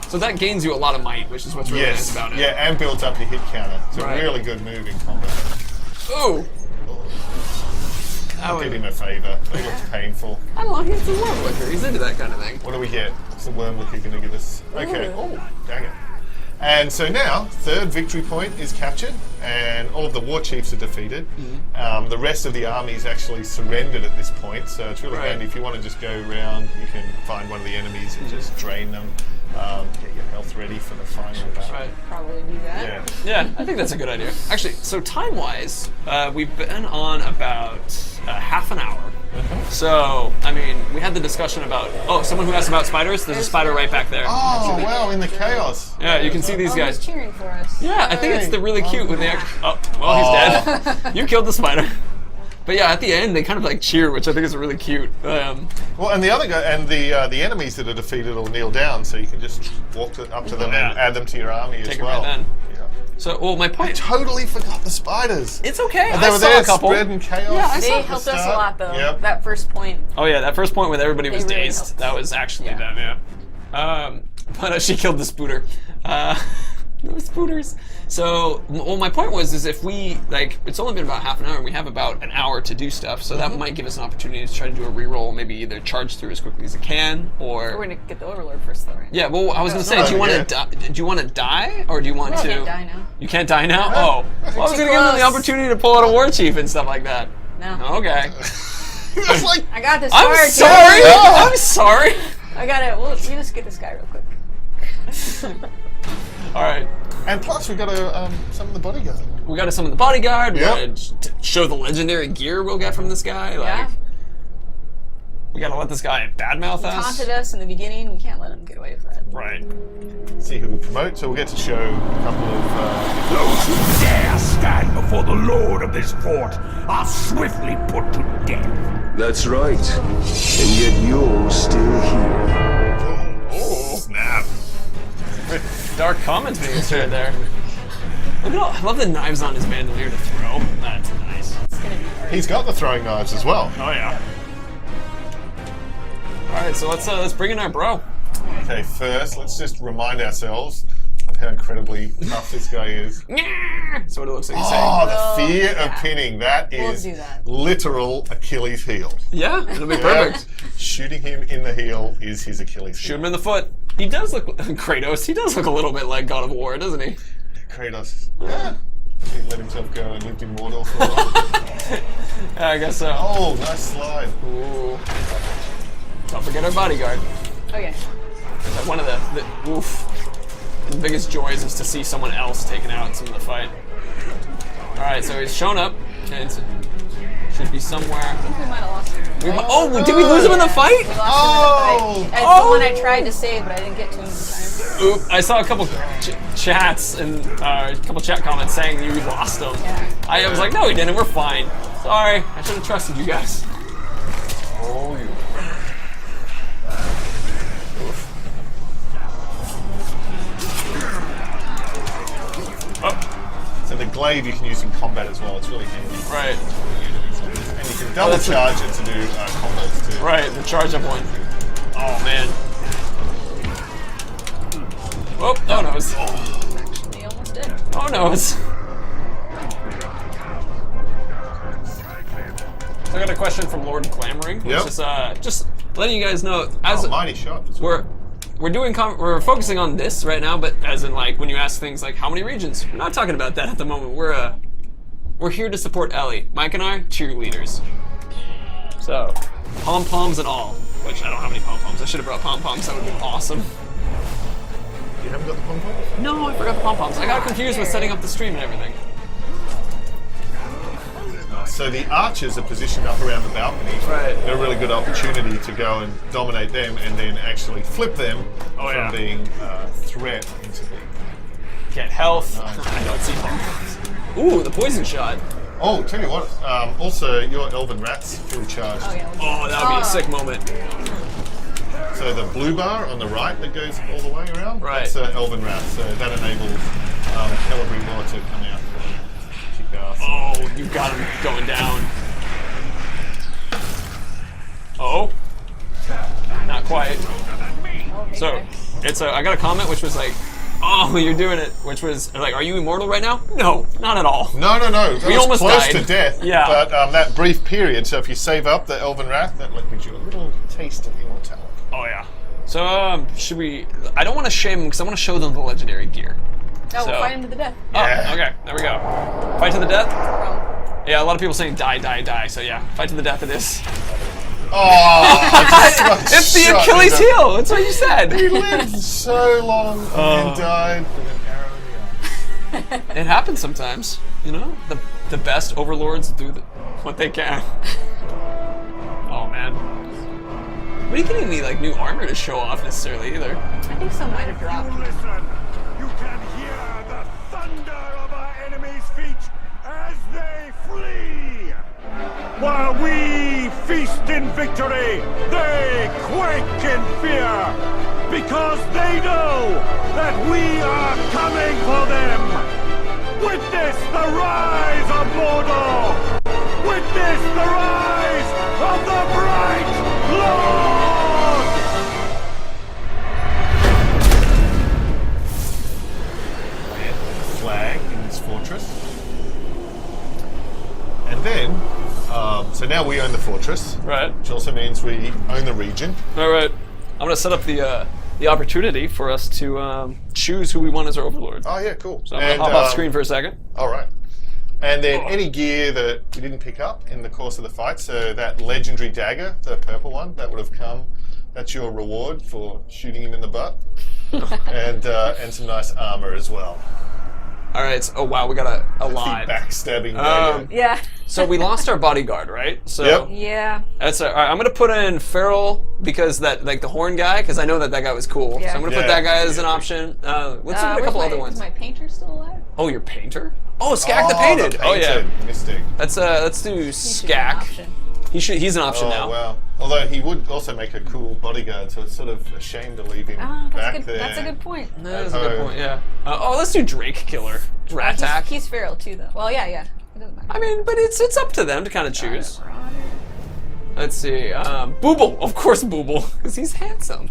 So that gains you a lot of might, which is what's really nice about it. Yeah, and builds up your hit counter. It's a really good move in combat. Ooh! I'll give him a favour. It looks painful. I don't know, he's a Wormwicker. He's into that kind of thing. What do we get? What's the Wormwicker going to give us? Okay. Oh, dang it. And so now, third victory point is captured, and all of the war chiefs are defeated. The rest of the army's actually surrendered at this point, so it's really handy. If you want to just go around, you can find one of the enemies and just drain them, get your health ready for the final battle. Probably do that. Yeah, I think that's a good idea. Actually, so time-wise, we've been on about half an hour. So, I mean, we had the discussion about, someone who asked about spiders, there's a spider right back there. Oh, wow, in the chaos. Yeah, you can see these guys. He's cheering for us. Yeah, I think it's the really cute when they actually, he's dead. You killed the spider. But yeah, at the end, they kind of like cheer, which I think is really cute. Well, and the other guy, and the enemies that are defeated will kneel down, so you can just walk up to them and add them to your army as well. Right then. So, well, my point. I totally forgot the spiders. It's okay. They were saw there a couple. spreading chaos. Yeah, they helped us a lot though. Yep. That first point. Oh yeah, that first point when everybody was really dazed. helped. That was actually them. Yeah. But she killed the spooter. No spooters. So, well, my point was, if we, it's only been about half an hour, and we have about an hour to do stuff, so that might give us an opportunity to try to do a reroll, maybe either charge through as quickly as it can, or... We're gonna get the Overlord first, though, right? Yeah, well, I was gonna say, do you want to die, or do you want to... I can't die now. You can't die now? Oh. Well, I was gonna give them the opportunity to pull out a war chief and stuff like that. No. Okay. That's like... I got this. I'm sorry! I'm sorry! I got it. Well, we just get this guy real quick. Alright. And plus, we got to summon the bodyguard. We got to summon the bodyguard. We Yep. got to show the legendary gear we'll get from this guy. We got to let this guy badmouth us. Taunted us in the beginning. We can't let him get away with that. Right. See who we promote. So we'll get to show a couple of... Those who dare stand before the lord of this fort are swiftly put to death. That's right. And yet you're still here. Oh, snap. Dark comments being inserted there. Look at all, I love the knives on his bandolier to throw. That's nice. It's gonna be hard. He's got the throwing knives as well. Oh yeah. Alright, so let's bring in our bro. Okay, first, let's just remind ourselves of how incredibly tough this guy is. That's what it looks like he's saying. Oh, the fear of pinning. That is do that. literal Achilles' heel. Yeah, it'll be perfect. Shooting him in the heel is his Achilles' heel. Shoot him in the foot. He does look, Kratos, he does look a little bit like God of War, doesn't he? Kratos. Yeah. He let himself go and lived in Mordor for a while. Yeah, I guess so. Oh, nice slide. Ooh. Don't forget our bodyguard. Okay. One of the biggest joys is to see someone else taken out in some of the fight. Alright, so he's shown up, and should be somewhere. I think we might have lost him. Did we lose him in the fight? We lost him in the fight. It's the one I tried to save, but I didn't get to him in time. Oop, I saw a couple chats and a couple chat comments saying you lost him. Yeah. I was like, no, we didn't. We're fine. Sorry, I should have trusted you guys. Oh, you. So the glaive you can use in combat as well. It's really handy. Right. And you can double charge it to do combos too. Right, the charge up one. Oh man. Oh noes. Actually, almost did. Oh noes. I got a question from Lord Clamoring, which is just letting you guys know as mighty shot. we're doing we're focusing on this right now, but as in like when you ask things like how many regions, we're not talking about that at the moment. We're here to support Ellie. Mike and I, cheerleaders. So pom poms and all. Which I don't have any pom poms. I should have brought pom poms. That would have been awesome. You haven't got the pom-poms? No, I forgot the pom poms. I got confused with setting up the stream and everything. So the archers are positioned up around the balcony. Right. They're a really good opportunity to go and dominate them and then actually flip them from being a threat into the... Get health. I don't see pom poms. Ooh, the poison shot. Oh, tell you what, also your Elven Rat's fully charged. Oh, yeah. Oh, that would be a sick moment. So the blue bar on the right that goes all the way around, right. that's Elven Rat, so that enables Celebrity Law to come out and kick ass. Oh, you got him going down. Oh. Not quite. So, I got a comment which was like, oh, you're doing it, which was like, are you immortal right now? No, not at all. No. We was almost close died. to death. Yeah. But that brief period, so if you save up the Elven Wrath, that gives you a little taste of immortality. Oh yeah. So should we? I don't want to shame them because I want to show them the legendary gear. Oh, So- we'll fight him to the death. Yeah. Oh, okay. There we go. Fight to the death. From Yeah, a lot of people saying die, die, die. So yeah, fight to the death it is. Oh, It's the Achilles heel. That's what you said. He lived so long and died with an arrow in the arm. It happens sometimes. You know, the best overlords do what they can. Oh man. We didn't get any like new armor to show off necessarily either. I think some might have dropped. Listen, you can hear the thunder of our enemies' feet as they flee. While we feast in victory, they quake in fear, because they know that we are coming for them. Witness the rise of Mordor! Witness the rise of the Bright Lord! Flag in this fortress. And then, so now we own the fortress, Right. which also means we own the region. All right. I'm gonna set up the opportunity for us to choose who we want as our overlord. Oh yeah, cool. So I'm gonna hop off screen for a second. All right. And then any gear that we didn't pick up in the course of the fight, so that legendary dagger, the purple one, that would have come. That's your reward for shooting him in the butt, and some nice armor as well. All right. So, oh wow, we got a lot. The backstabbing dagger. Yeah. So we lost our bodyguard, right? So Yep. Yeah. that's all right. I'm gonna put in Farrell because that like the horn guy because I know that guy was cool. Yeah. So I'm gonna put Yeah. that guy as an option. Let's look at a couple other ones. Is my painter still alive? Oh, your painter? Oh, Skak the painted. The Oh yeah. painted Mystic. Let's do He should be an Skak. option. He's an option Oh now. wow! Although he would also make a cool bodyguard, so it's sort of a shame to leave him Ah, back that's good. there. That's a good point. That's a good home. point. Yeah. Oh, let's do Drake Killer. Rat Tack. He's feral too, though. Well, yeah. It doesn't matter. I mean, but it's up to them to kind of choose. Let's see. Booble, of course, Booble, because he's handsome.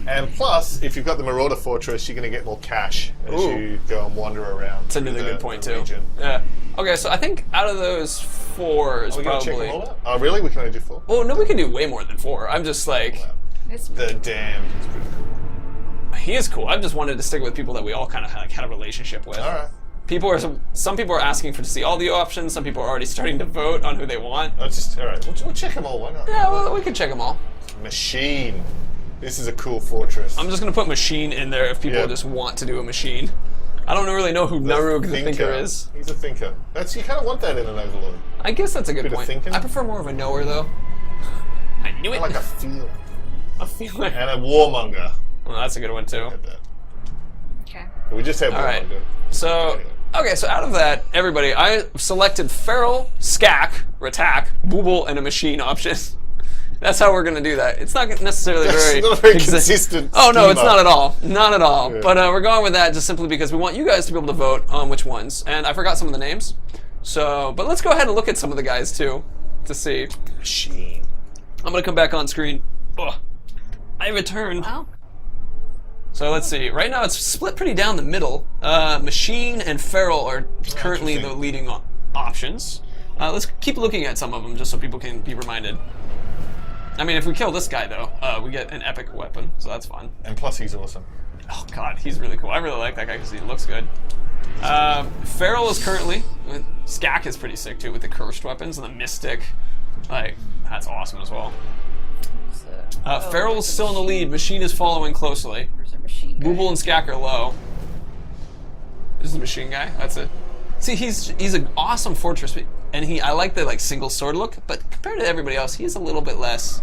And plus, if you've got the Marauder Fortress, you're going to get more cash as Ooh. you go and wander around. That's another good point too. Region. Yeah. Okay, so I think out of those four is Are we going to check probably. them all out? Oh, really? We can only do 4? Well, no, we can do way more than 4. I'm just like, It's The Damned is pretty cool. he is cool. I just wanted to stick with people that we all kind of had a relationship with. All right. Some people are asking to see all the options. Some people are already starting to vote on who they want. All right. We'll check them all. Why not? Yeah, well, we can check them all. Machine. This is a cool fortress. I'm just gonna put machine in there if people Yeah. just want to do a machine. I don't really know who Narug the Thinker is. He's a thinker. You kind of want that in an Overlord. I guess that's a good Bit of point. thinking. I prefer more of a knower though. I knew it. Like a feel. a feeling. And a warmonger. Well, that's a good one too. Had that. okay. We just have All right. warmonger. So, okay, so out of that, everybody, I selected Feral, Skak, Ratak, Booble, and a machine option. That's how we're going to do that. It's not necessarily That's very... not a very consistent Oh, no, it's schema. not at all. Not at all. Yeah. But we're going with that just simply because we want you guys to be able to vote on which ones. And I forgot some of the names. So, but let's go ahead and look at some of the guys too, to see. Machine. I'm gonna come back on screen. Ugh. I returned. Wow. So let's see. Right now it's split pretty down the middle. Machine and Feral are currently the leading options. Let's keep looking at some of them just so people can be reminded. I mean, if we kill this guy though, we get an epic weapon, so that's fun. And plus he's awesome. Oh god, he's really cool. I really like that guy because he looks good. Feral is currently... Skak is pretty sick too with the cursed weapons and the mystic. Like, that's awesome as well. Feral's still in the lead. Machine is following closely. Where's our machine guy? Booble and Skak are low. This is the machine guy. That's it. See, he's an awesome fortress, and I like the single sword look. But compared to everybody else, he's a little bit less.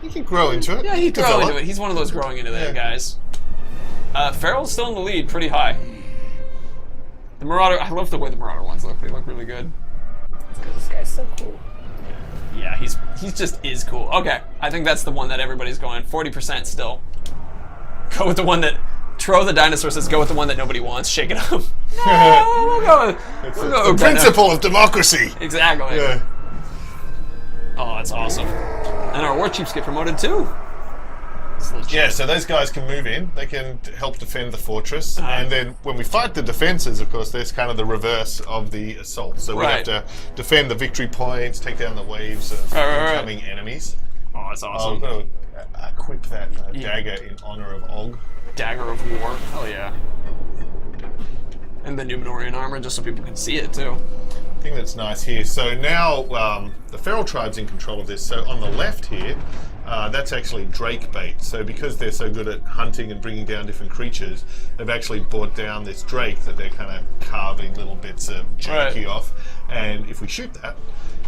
He can grow into it. Yeah, he can grow into it. He's one of those growing into it guys. Feral's still in the lead, pretty high. The Marauder. I love the way the Marauder ones look. They look really good. Because this guy's so cool. Yeah, he's just is cool. Okay, I think that's the one that everybody's going. 40% still. Go with the one that Tro the dinosaur says. Go with the one that nobody wants. Shake it up. No, we'll go with the principle of democracy. Exactly. Yeah. Oh, that's awesome. And our war chiefs get promoted too. Yeah, so those guys can move in. They can help defend the fortress, and then when we fight the defenses, of course, there's kind of the reverse of the assault. So we have to defend the victory points, take down the waves of incoming enemies. Oh, that's awesome. I'm going to equip that dagger in honor of Og. Dagger of War. Hell yeah. And the Numenorian armor, just so people can see it too. I think that's nice here. So now the Feral tribe's in control of this. So on the left here, that's actually drake bait. So because they're so good at hunting and bringing down different creatures, they've actually brought down this drake that they're kind of carving little bits of jerky off. And if we shoot that,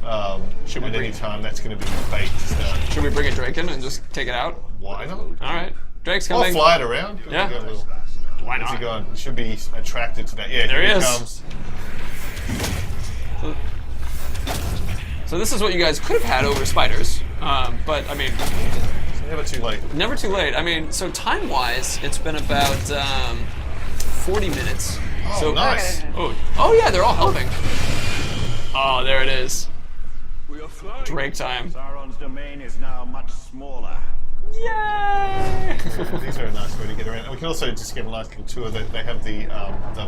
at any time, that's going to be bait to start. Should we bring a drake in and just take it out? Why not? All right. Drake's coming. Or fly it around. Yeah. Why not? Where's he going? He should be attracted to that. Yeah, there here he is. Comes. So this is what you guys could have had over spiders, but I mean, It's never too late. Never too late. I mean, so time-wise, it's been about 40 minutes. Oh, so, nice. Oh yeah, they're all helping. Oh, there it is. We are flying. Drake time. Sauron's domain is now much smaller. Yay! These are a nice way to get around. And we can also just get a nice little tour. They have the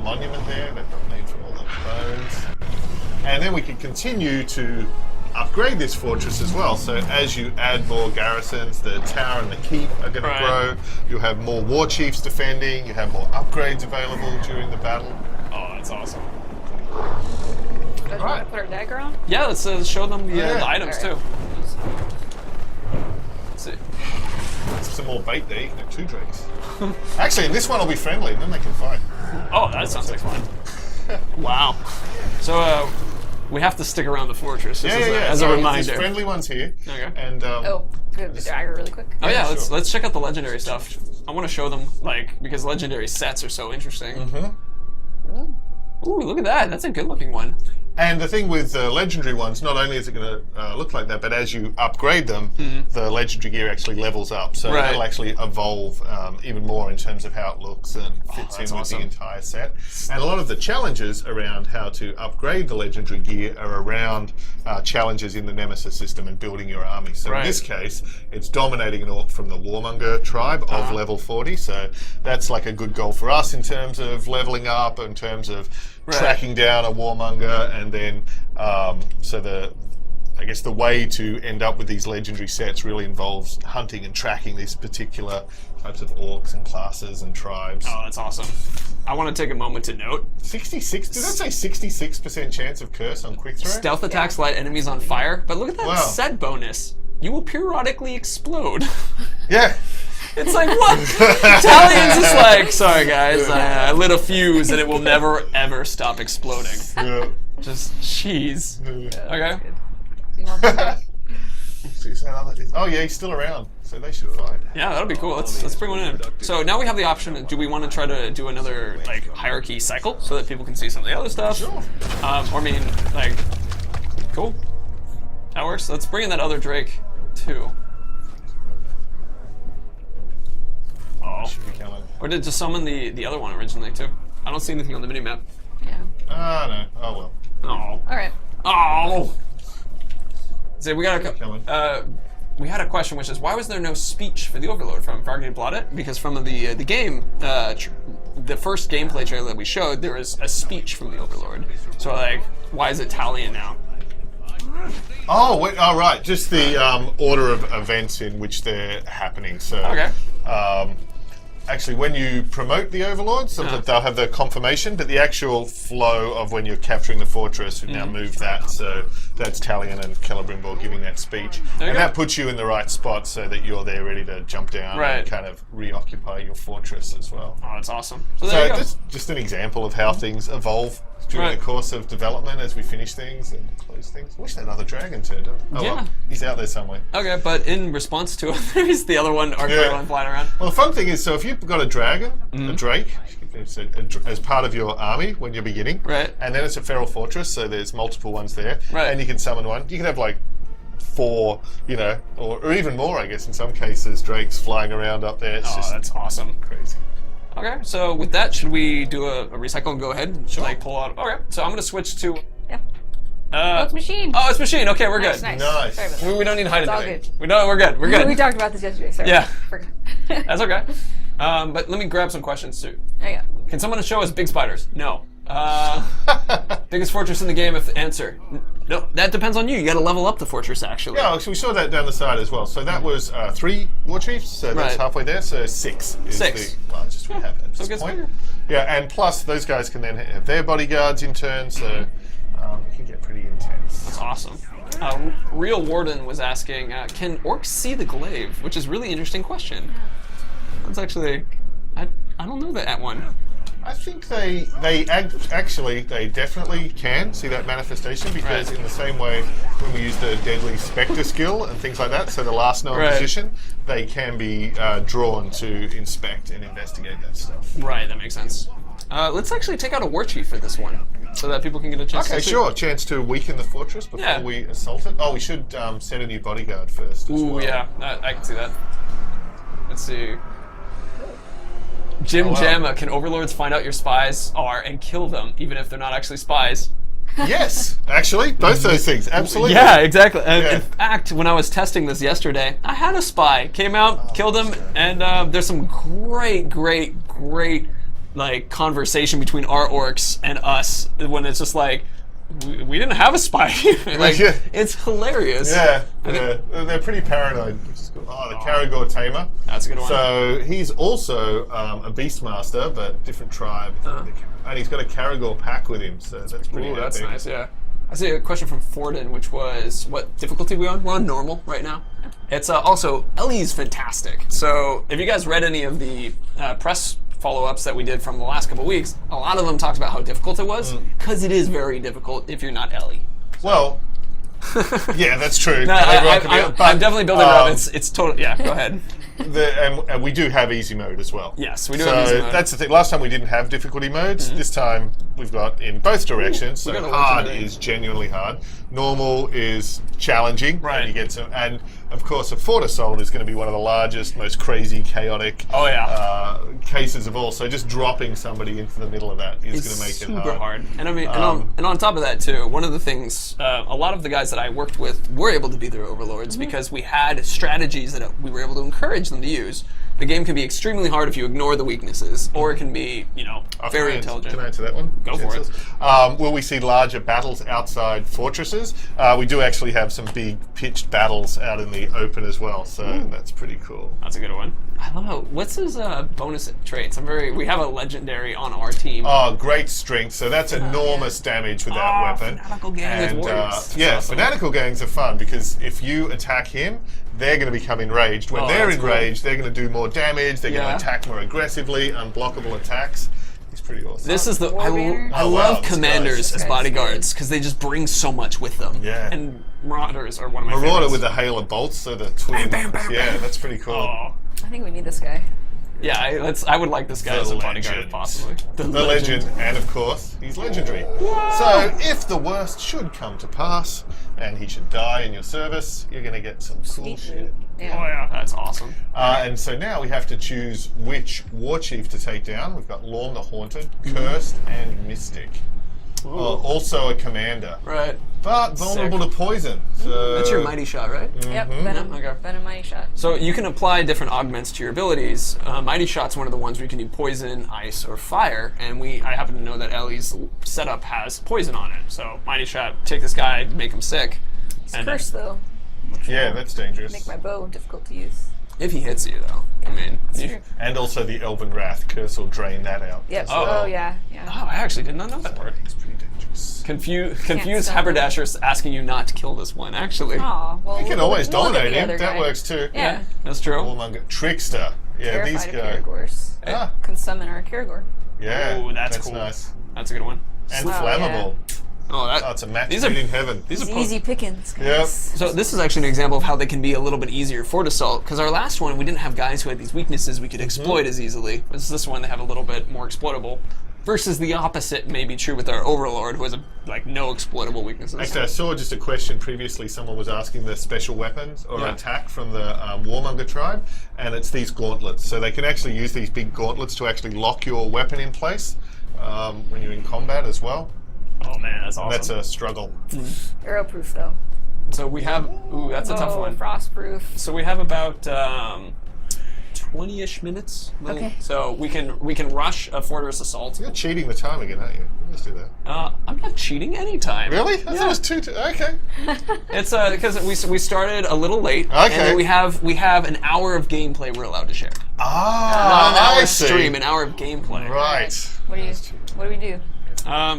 monument there. They've got names for all the bones. And then we can continue to upgrade this fortress as well. So as you add more garrisons, the tower and the keep are going to grow. You'll have more war chiefs defending. You have more upgrades available during the battle. Oh, that's awesome. Do you want to put our dagger on? Yeah, let's show them the items too. Let's see. Some more bait there. You can have 2 drakes. Actually, this one will be friendly, and then they can fight. Oh, that sounds like fun. Wow. So we have to stick around the fortress as a reminder. There's friendly ones here. Okay. And Do the dagger really quick. Oh yeah, sure. let's check out the legendary stuff. I want to show them because legendary sets are so interesting. Ooh, look at that. That's a good looking one. And the thing with the legendary ones, not only is it going to look like that, but as you upgrade them, the legendary gear actually levels up. So it'll actually evolve even more in terms of how it looks and fits in with the entire set. And a lot of the challenges around how to upgrade the legendary gear are around challenges in the Nemesis system and building your army. So in this case, it's dominating an orc from the Warmonger tribe of level 40. So that's like a good goal for us in terms of leveling up, in terms of tracking down a Warmonger, and then I guess the way to end up with these legendary sets really involves hunting and tracking these particular types of orcs and classes and tribes. Oh, that's awesome. I want to take a moment to note. 66? Did that say 66% chance of curse on quick throw? Stealth attacks light enemies on fire, but look at that set bonus. You will periodically explode. Yeah. It's like, what? Italians is like, sorry guys, I lit a fuse and it will never ever stop exploding. Yeah. Just cheese. Okay. Oh yeah, he's still around, so they should fight. Yeah, that'll be cool. Let's bring one in. So now we have the option. Do we want to try to do another hierarchy cycle so that people can see some of the other stuff? Sure. Or I mean, cool. That works. Let's bring in that other Drake too. Oh. Or to summon the other one originally too. I don't see anything on the minimap. Yeah. Ah, no. Oh well. Oh. All right. Oh. So we got we had a question, which is why was there no speech for the Overlord from Fargate Blotted? Because from the game, the first gameplay trailer that we showed, there was a speech from the Overlord. So like, why is it Talion now? Oh, wait, oh, right. Just the order of events in which they're happening. So, Okay. Actually, when you promote the Overlord, sometimes they'll have the confirmation, but the actual flow of when you're capturing the fortress, we've now moved that. So that's Talion and Celebrimbor giving that speech. And that puts you in the right spot so that you're there ready to jump down and kind of reoccupy your fortress as well. Oh, that's awesome. So there you go. Just an example of how things evolve during the course of development as we finish things and close things. Wish that other dragon turned up. Oh, well, he's out there somewhere. Okay, but in response to others, the other one, one flying around. Well, the fun thing is, so if you've got a dragon, a drake, as part of your army when you're beginning, and then it's a feral fortress, so there's multiple ones there, and you can summon one. You can have like 4, you know, or even more, I guess, in some cases, drakes flying around up there. It's just that's awesome. Crazy. Okay, so with that, should we do a recycle and go ahead and like pull out? Okay, so I'm gonna switch to. Oh, it's machine. Oh, it's machine. Okay, we're good. Nice. Nice. Sorry about We don't need to hide all anything. good. We're good. We're good. We talked about this yesterday. Sorry. Yeah. Forgot. That's okay. But let me grab some questions too. Yeah. Can someone show us big spiders? No. Biggest fortress in the game? If the answer, no, that depends on you. You got to level up the fortress actually. Yeah, so we saw that down the side as well. So that was 3 war chiefs, so that's halfway there. So 6 is the largest we have at this point. Bigger. Yeah, and plus those guys can then have their bodyguards in turn, so it can get pretty intense. That's awesome. Real Warden was asking, can orcs see the glaive? Which is a really interesting question. That's actually, I don't know that one. I think they definitely can see that manifestation because in the same way when we use the deadly spectre skill and things like that, so the last known position, they can be drawn to inspect and investigate that stuff. Right, that makes sense. Let's actually take out a war chief for this one, so that people can get a chance to see. Sure. Chance to weaken the fortress before we assault it. Oh, we should set a new bodyguard first as well. Yeah, I can see that. Let's see. Jim Jamma, can overlords find out your spies are and kill them, even if they're not actually spies? Yes, actually, both those things, absolutely. Yeah, exactly. In fact, when I was testing this yesterday, I had a spy. Came out, killed him, and there's some great like conversation between our orcs and us when it's just like, we didn't have a spy. Like, it's hilarious. Yeah, they're pretty paranoid. Oh, the Karagor Tamer. That's a good one. So he's also a Beastmaster, but different tribe. And he's got a Karagor pack with him, so that's pretty epic. That's nice, yeah. I see a question from Forden, which was, what difficulty are we on? We're on normal right now. It's also, Ellie's fantastic. So if you guys read any of the press follow-ups that we did from the last couple weeks, a lot of them talked about how difficult it was, because it is very difficult if you're not Ellie. So. Well, yeah, that's true. No, I'm definitely building it up. It's total. Yeah, go ahead. And we do have easy mode as well. Yes, we do have easy mode. So that's the thing. Last time we didn't have difficulty modes. This time we've got in both directions. So hard is genuinely hard. Normal is challenging. Right. And you get some. And of course, a Fort Assault is going to be one of the largest, most crazy, chaotic cases of all. So just dropping somebody into the middle of that is going to make it super hard. And I mean, and on top of that too, one of the things, a lot of the guys that I worked with were able to be their overlords because we had strategies that we were able to encourage them to use. The game can be extremely hard if you ignore the weaknesses, or it can be, very intelligent. Can I answer that one? Go for it. Will we see larger battles outside fortresses? We do actually have some big pitched battles out in the open as well, so that's pretty cool. That's a good one. I love how, what's his bonus traits? We have a legendary on our team. Oh, great strength, so that's enormous damage with that weapon. Fanatical gang with warriors. Awesome. Fanatical gangs are fun, because if you attack him, they're going to become enraged. When they're enraged, they're going to do more damage, they're going to attack more aggressively, unblockable attacks. It's pretty awesome. This is I love commanders as bodyguards, because they just bring so much with them. Yeah. And Marauders are one of my favorites. Marauder with a hail of bolts, so the twin. Yeah, that's pretty cool. Oh. I think we need this guy. Yeah, I would like this guy as a bodyguard if possible. The legend, and of course, he's legendary. So, if the worst should come to pass, and he should die in your service, you're going to get some cool shit. Yeah. Oh yeah, that's awesome. And so now we have to choose which war chief to take down. We've got Lorn the Haunted, Cursed, and Mystic. also a commander, Right. but vulnerable to poison. So That's your mighty shot, right? Yep, Venom. Okay. Venom mighty shot. So you can apply different augments to your abilities. Mighty Shot's one of the ones where you can do poison, ice, or fire. And I happen to know that Ellie's setup has poison on it. So Mighty Shot, take this guy, make him sick. It's cursed though. Yeah, that's dangerous. Make my bow difficult to use. If he hits you, though. I mean, And also the Elven Wrath curse will drain that out. Yep. as well. Oh yeah. Oh, I actually did not know that part. It's pretty dangerous. Confused stop haberdasher's asking you not to kill this one, actually. Aw, well, You can we'll always look at dominate the him. other That guy. works too. Yeah. That's true. Warmonger. Trickster. Yeah, Terrified these of guys. Kirigors. Ah, Can summon our Kirigor. yeah. Ooh, that's cool. nice. That's a good one. And Oh, flammable. Oh, Oh, it's a match These made are in heaven. these It's are easy pickings, guys. Yep. So this is actually an example of how they can be a little bit easier for Assault, because our last one we didn't have guys who had these weaknesses we could exploit as easily. Whereas this one they have a little bit more exploitable. Versus the opposite may be true with our Overlord, who has no exploitable weaknesses. Actually, I saw just a question previously. Someone was asking the special weapons or attack from the Warmonger tribe, and it's these gauntlets. So they can actually use these big gauntlets to actually lock your weapon in place when you're in combat as well. Oh man, that's awesome. And that's a struggle. Arrow proof though. So we have, ooh, that's a tough one. Frost proof. So we have about 20-ish minutes. Okay. So we can rush a Fortress Assault. You're cheating the time again, aren't you? Let's do that. I'm not cheating any time. Really? I thought it was okay. It's because we started a little late, and Okay. then we have an hour of gameplay we're allowed to share. Ah, Not an hour I see. stream, an hour of gameplay. Right. What do we do?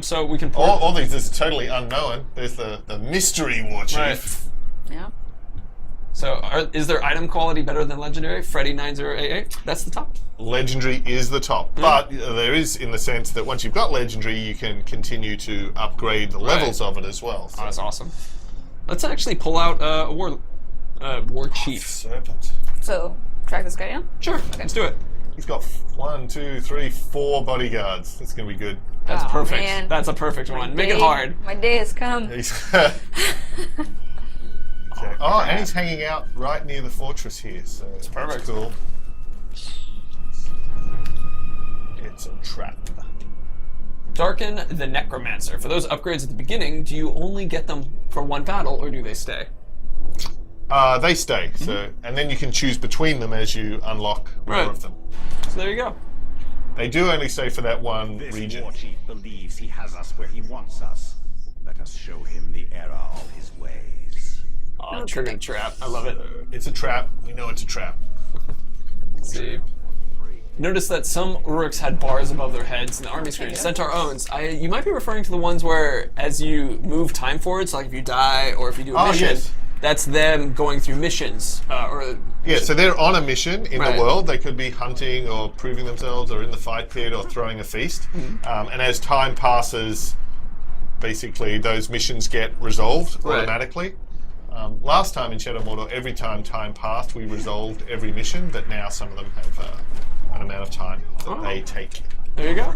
So we can All these is totally unknown. There's the mystery war chief. Right. Yeah. So is there item quality better than Legendary? Freddy 9088. That's the top. Legendary is the top, but there is in the sense that once you've got Legendary, you can continue to upgrade the levels of it as well. So. Oh, that's awesome. Let's actually pull out a war chief. Serpent. So track this guy down. Sure, let's do it. He's got 1, 2, 3, 4 bodyguards. That's going to be good. That's Aw, perfect. man. That's a perfect one. Make it Day- hard. My day has come. He's okay. Oh, and he's hanging out right near the fortress here. So it's perfect. Cool. It's a trap. Darken the Necromancer. For those upgrades at the beginning, do you only get them for one battle, or do they stay? They stay. So, and then you can choose between them as you unlock more Right. of them. So there you go. They do only stay for that one This region. war chief believes he has us where he wants us. Let us show him the error of his ways. Oh, triggered trap. I love it. It's a trap. We know it's a trap. Let's see. Notice that some Uruks had bars above their heads in the army screen. Centaur owns. You might be referring to the ones where, as you move time forward, so like if you die or if you do a mission, yes. that's them going through missions. Yeah, so they're on a mission in Right. the world. They could be hunting or proving themselves or in the fight pit or throwing a feast. And as time passes, basically those missions get resolved Right. automatically. Last time in Shadow of Mordor, every time passed, we resolved every mission, but now some of them have an amount of time that they take. There you go.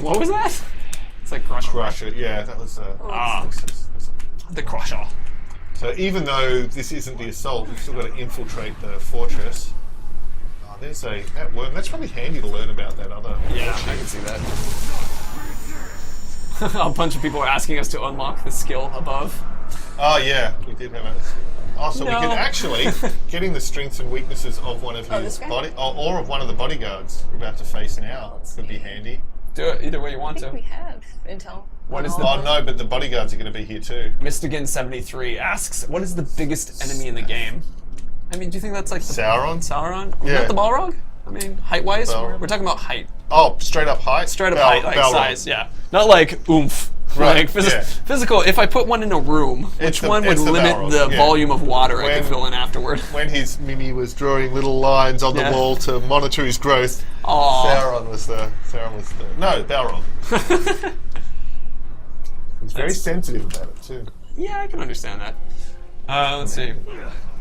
What was that? It's like crush. Crusher, yeah, that was The crusher. So even though this isn't the assault, we've still got to infiltrate the fortress. Oh, there's that worm. That's probably handy to learn about that other. Yeah, I can see that. A bunch of people are asking us to unlock the skill above. Oh yeah, we did have a. Oh, so we No. can actually getting the strengths and weaknesses of one of his this guy? body, or of one of the bodyguards we're about to face now. Could be handy. Do it either way you want I think we to. have intel. What is on the- all Oh of no, but the bodyguards are going to be here too. Mystigan73 asks, what is the biggest enemy in the game? I mean, do you think that's like the Sauron? Sauron? Yeah. Not the Balrog? I mean, height-wise? Balrog. We're talking about height. Oh, straight up height. Straight up height, like Balrog. size, yeah. Not like oomph. Right, Like yeah. physical, if I put one in a room, which the- one would it's the limit Balrog, the yeah. volume of water I could When- fill in afterward? When his Mimi was drawing little lines on the Yeah. wall to monitor his growth, Aw. Sauron was the no Balrog. He's very sensitive about it too. Yeah, I can understand that. Let's see.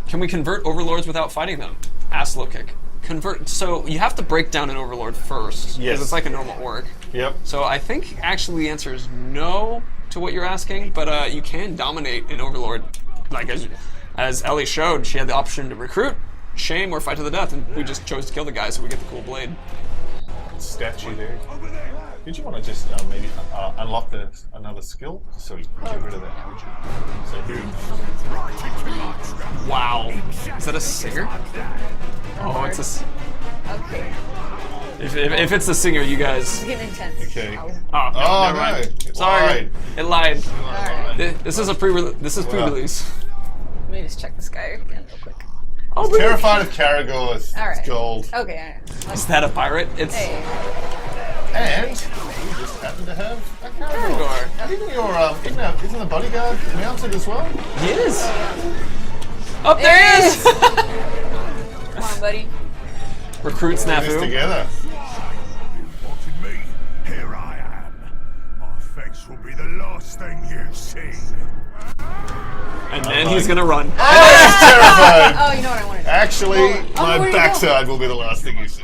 Can we convert overlords without fighting them? Ask Low Kick. Convert. So you have to break down an overlord first. Yes. Because it's like a normal orc. Yep. So I think actually the answer is no to what you're asking, but you can dominate an overlord. Like as Ellie showed, she had the option to recruit, shame, or fight to the death, and we just chose to kill the guy so we get the cool blade. statue there. Did you want to just maybe unlock another skill? So we get rid of that. So here he comes. Wow. Is that a singer? Oh, it's a. Okay. If it's the singer, you guys. It's getting intense. Okay. Oh, Oh, never mind. no. It Sorry, lied. it lied. Alright. This is a This is pre-release. Let me just check the sky again real quick. Oh, really? Terrified of Caragors. Alright. It's gold. Okay, alright. Is that a pirate? It's Hey. And we just happen to have a Caragor. Caragor. Even your isn't the bodyguard mounted as well? He is. Oh, there he is. Come on, buddy. Recruit This snafu. together. Wanted me? Here I am. My face will be the last thing you see. And then he's gonna run. Oh, that's terrifying. Oh, you know what I wanted. Actually, my where'd he go? backside will be the last thing you see.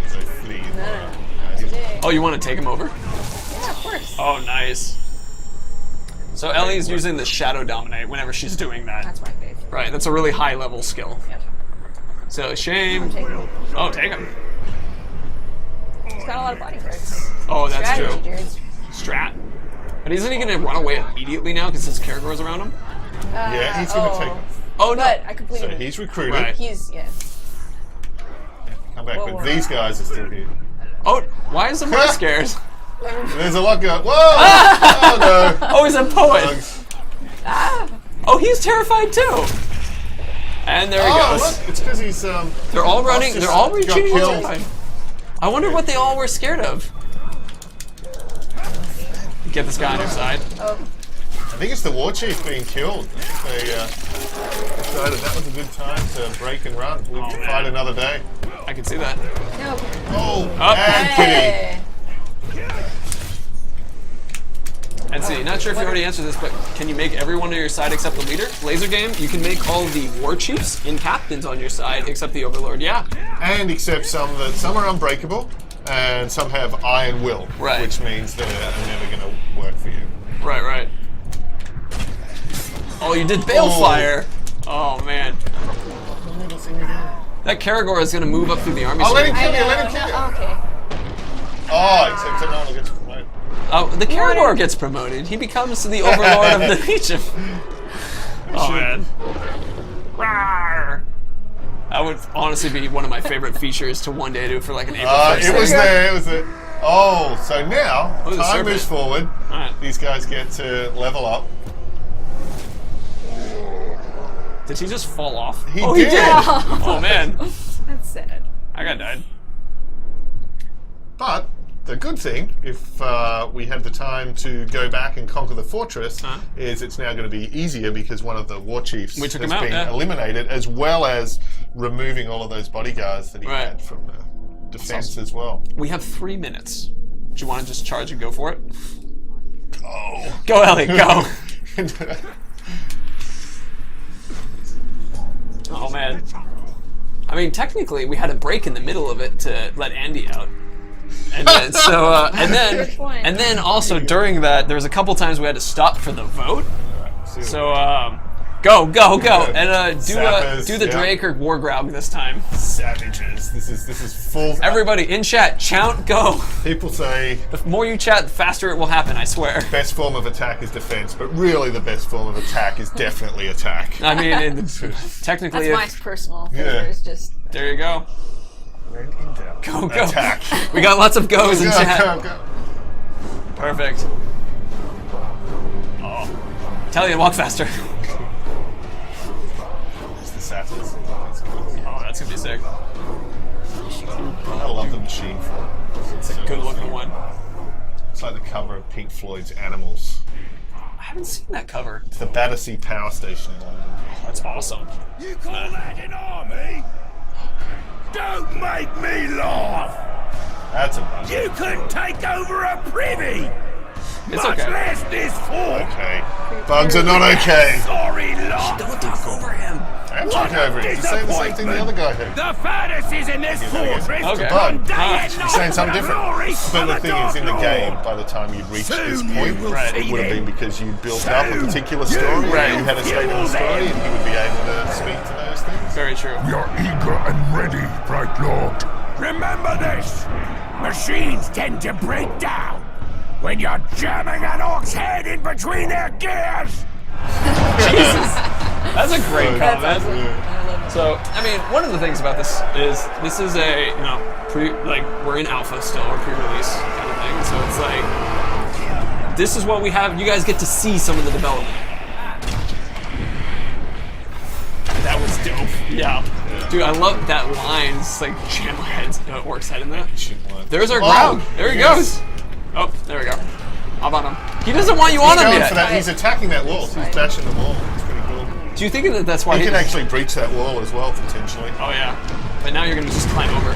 So flee. No. Today. Oh, you want to take him over? Yeah, of course. Oh, nice. So Ellie's using the Shadow Dominate whenever she's doing that. That's my favorite. Right, that's a really high level skill. Yep. So shame. Take it. Oh, take him. He's got a lot of bodyguards. Oh, that's Strategy, true. dude. Strat. But isn't he gonna run away immediately now because his Caragor's around him? Yeah, he's going to take. Oh no. But I completed So it. he's recruited. Right. He's, yeah. Come back, Whoa. but these guys are still here. Oh, why is somebody scared? There's a lot going. Whoa! Oh no! Oh, he's a poet. Bugs. Oh, he's terrified too. And there he Oh, goes. look! It's because he's They're all running. They're all got retreating. killed. Terrified. I wonder what they all were scared of. Get this guy on your side. Oh, I think it's the war chief being killed. I think they decided that was a good time to break and run. We'll fight another day. I can see that. no. Oh, Up. and Kitty. Hey. And see, not sure if you already answered this, but can you make everyone on your side except the leader? Laser game, you can make all the war chiefs and captains on your side except the overlord. Yeah. And except some are unbreakable, and some have iron will, Right. which means they're never going to work for you. Right, right. Oh, you did Balefire. Oh man. That Caragor is gonna move up through the army. Oh, let him I kill you! know. Let him kill you! Okay. Oh, except no one gets promoted. Oh, the Caragor gets promoted. He becomes the overlord of the region. Oh man. Rawr. That would honestly be one of my favorite features to one day do for like an April 1st. It was there. It was there. Oh, so now Oh, the time serpent. moves forward. Alright. These guys get to level up. Did he just fall off? He oh, did. He did. Oh man. That's sad. I got died. But the good thing, if we have the time to go back and conquer the fortress, is it's now going to be easier because one of the war chiefs We has took him out, been yeah. eliminated, as well as removing all of those bodyguards that he Right. had from the defense as well. We have 3 minutes. Do you want to just charge and go for it? Oh. Go, Ellie, go. Oh man. I mean, technically, we had a break in the middle of it to let Andy out, and then Good point. and then also during that, there was a couple times we had to stop for the vote. So go, and Sappers, do the yeah. Drake or Wargrog this time. Savages. This is full. Everybody in chat, chant, go. People say The more you chat, the faster it will happen. I swear. best form of attack is defense, but really the best form of attack is definitely attack. I mean, technically, That's my personal Yeah. favorite. Is just there you go. When in doubt, Go, go. attack. We got lots of goes in Go, chat. go, go. Perfect. Oh. Tell you to walk faster. It's the sappers. Oh, that's gonna be sick. I love the machine form. It's a good looking one. It's like the cover of Pink Floyd's Animals. I haven't seen that cover. It's the Battersea Power Station in London. That's awesome. You call that an army? Don't make me laugh! That's a bunch. You can take over a privy! It's much okay. less this fort! Okay. Bugs are not okay. Sorry, lot! Don't talk over him. I'm talking over it. He's saying the same thing the other guy did. The fantasies in this fortress Okay. Bug. day and He's saying night something for the different. glory But of the the thing is, in the Dark game, Lord. by the time you'd reached Soon this you point, will Right. it see would have been them. because you built up a particular story, Right. and you had a statement of the story, and he would be able to speak to those things. Very true. We are eager and ready, Bright Lord. Remember this! Machines tend to break down when you're jamming an orc's head in between their gears! Jesus. That's a great That's comment. awesome. I love it. So, I mean, one of the things about this is a, you know, we're in alpha still, or pre-release kind of thing. So it's like, this is what we have. You guys get to see some of the development. That was dope. Yeah. Dude, I love that line. It's like jam my head, orc's head in there. There's our ground. There he goes. Oh, there we go. Hop on him. He doesn't want you on him yet. For that. He's attacking that wall. He's bashing the wall. It's pretty cool. Do you think that that's why He can actually breach that wall as well, potentially. Oh yeah. But now you're gonna just climb over.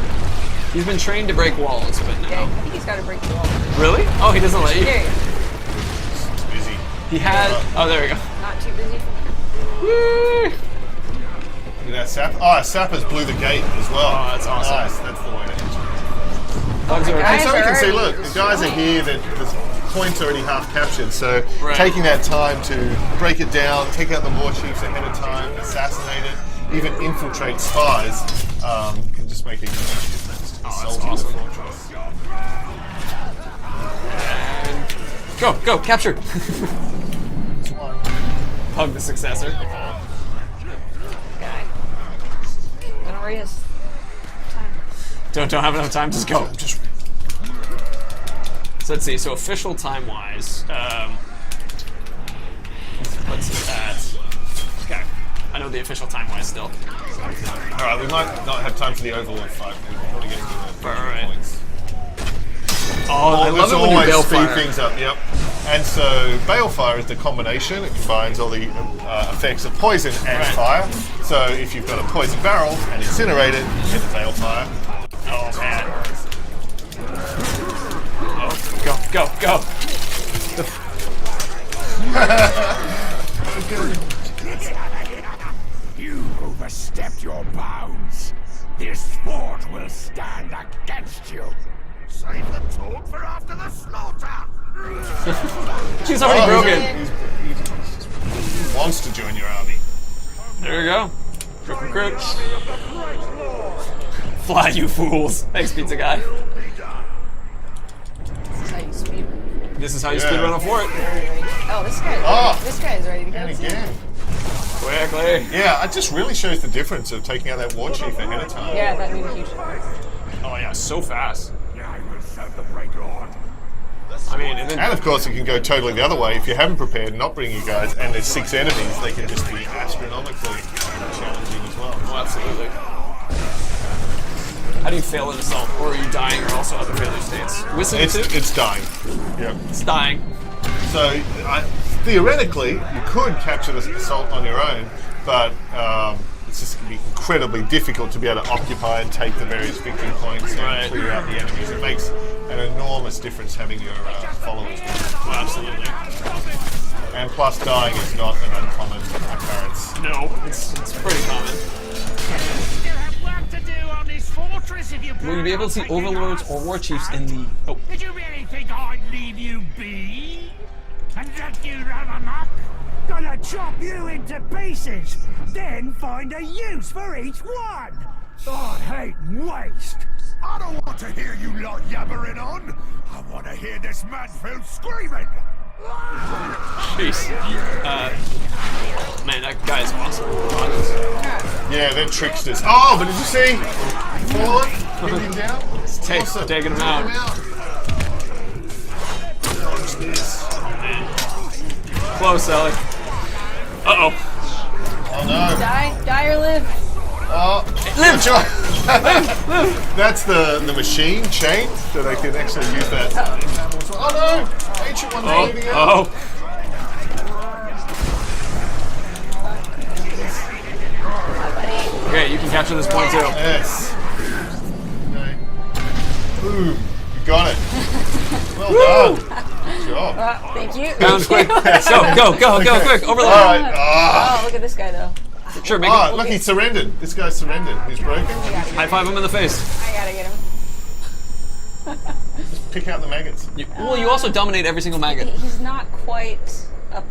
He's been trained to break walls, but Yeah, I now. think he's got to break the wall. Really? Oh, he doesn't let you. There you go. He's busy. He had. Oh, there we go. Not too busy. Woo! Look at that sap. Oh, sappers blew the gate as well. Oh, that's awesome. Nice. That's the way to enter. Bugs are- Guys And so we are can see, already look, the guys are here, the point's already half captured, so Right. taking that time to break it down, take out the war chiefs ahead of time, assassinate it, even infiltrate spies, can just make a huge difference to assaulting awesome. the fortress. And go, capture. Hug the successor. Guy. Don't worry, his time. Don't have enough time. Just go. Just. So let's see. So official time wise, let's see that. Okay, I know the official time wise still. Alright, we might not have time for the Overlord fight, we can probably get into the Alright. points. Oh, I love Let's it when you always speed balefire. things up, yep. And so, Balefire is the combination. It combines all the effects of poison and Right. fire. So, if you've got a poison barrel and incinerate it, you get the Balefire. Oh man. Oh, go. You overstepped your bounds. This fort will stand against you. Save the talk for after the slaughter. She's already Oh, broken. He wants to join your army. There we go. Recruit. Fly, you fools. Thanks, pizza guy. This is how you speed. This is how you Yeah. speed run a fort. Oh, this guy's Oh. ready. This guy's ready to go. And too. again. Quickly. Yeah, it just really shows the difference of taking out that war chief ahead of time. Yeah, that made a huge difference. Oh yeah, so fast. I will celebrate, Lord. I mean, and then And of course, it can go totally the other way. If you haven't prepared, not bring you guys, and there's 6 enemies, they can just be astronomically challenging as well. oh, absolutely. How do you fail an assault, or are you dying, or also other failure states? Whistling too? It's dying. Yep. It's dying. So theoretically, you could capture this assault on your own, but it's just going to be incredibly difficult to be able to occupy and take the various victory points and Right. clear out the enemies. It makes an enormous difference having your followers with you. Oh, absolutely. And plus, dying is not an uncommon occurrence. No, it's pretty common. You have work to do on this fortress if you Will you be able to see overlords or war chiefs in the? Oh, Did you really think I'd leave you be? And let you run amok? Gonna chop you into pieces, then find a use for each one! I hate waste! I don't want to hear you lot yabbering on! I want to hear this man-filled screaming! jeez. Man, that guy's awesome. Yeah, they're tricksters. Oh, but did you see? Fallen, hit him down. Awesome. Taking him out. Watch this. Close, Ellie. Uh-oh. Oh no. Die or live. Oh, live. That's the machine chain, so they can actually use that. Oh no! Ancient one leading out. Oh. Okay, you can capture this point too. Yes. Okay. Boom. You got it. Well done. Good job. Thank you. Pound quick. Go, quick. Overload. All right. Ah. Oh, look at this guy though. Sure, make Oh, it. look, he surrendered. This guy surrendered. He's broken. High five him in the face. I gotta get him. Pick out the maggots. Well, you also dominate every single maggot. He's not quite up.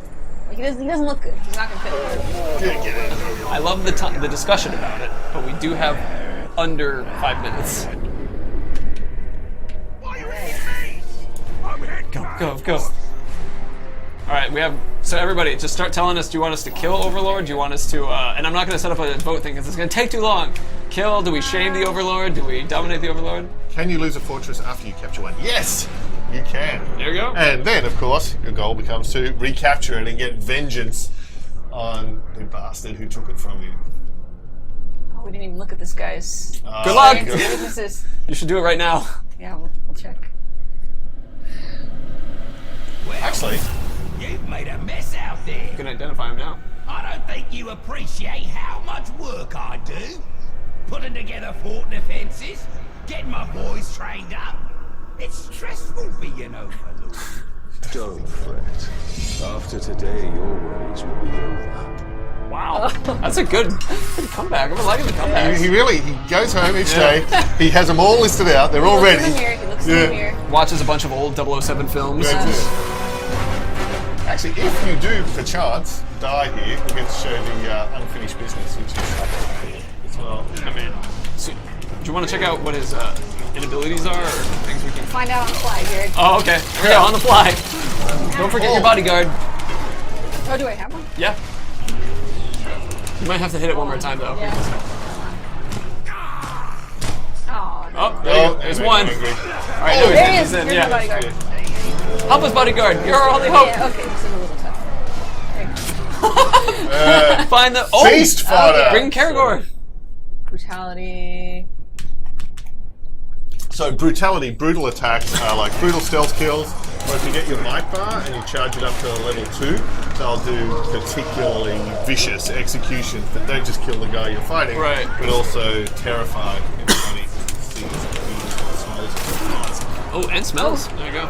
Like, he doesn't look good. He's not gonna fit. Get it. I love the discussion about it, but we do have under 5 minutes. Go. Alright, we have... So everybody, just start telling us, do you want us to kill Overlord? Do you want us to... and I'm not going to set up a vote thing, because it's going to take too long. Kill? Do we shame the Overlord? Do we dominate the Overlord? Can you lose a fortress after you capture one? Yes! You can. There you go. And then, of course, your goal becomes to recapture it and get vengeance on the bastard who took it from you. Oh, we didn't even look at this guy's... Good luck! Weaknesses. You should do it right now. Yeah, we'll check. Well, Actually... you've made a mess out there. You can identify him now. I don't think you appreciate how much work I do. Putting together fort defenses, getting my boys trained up. It's stressful being Overlord. Don't fret. After today, your worries will be over. Wow. That's a good comeback. I'm liking the comeback. He goes home each day, he has them all listed out, they're all ready. He looks in the mirror. Watches a bunch of old 007 films. Actually, if you do, perchance, die here, we get to show the unfinished business, which is up here as well. I mean, so, do you want to check out what his inabilities are, or things we can... Find out on the fly, Jared. Oh, okay. Yeah, on the fly. Don't forget your bodyguard. Oh, do I have one? Yeah. You might have to hit it one more time, though. Yeah. Oh, no. Oh, there you go. There's one. All right, now There he is. he's in. Here's Yeah. my bodyguard. Help us, bodyguard. You're our only hope. Yeah, okay, this is a little tough. Find the... Oh! Feast fodder! Bring Karagor. Brutality. So brutality, brutal attacks are like brutal stealth kills, or if you get your might bar and you charge it up to level 2, they'll do particularly vicious executions that don't just kill the guy you're fighting, Right. but also terrify everybody. Oh, and smells. There you go.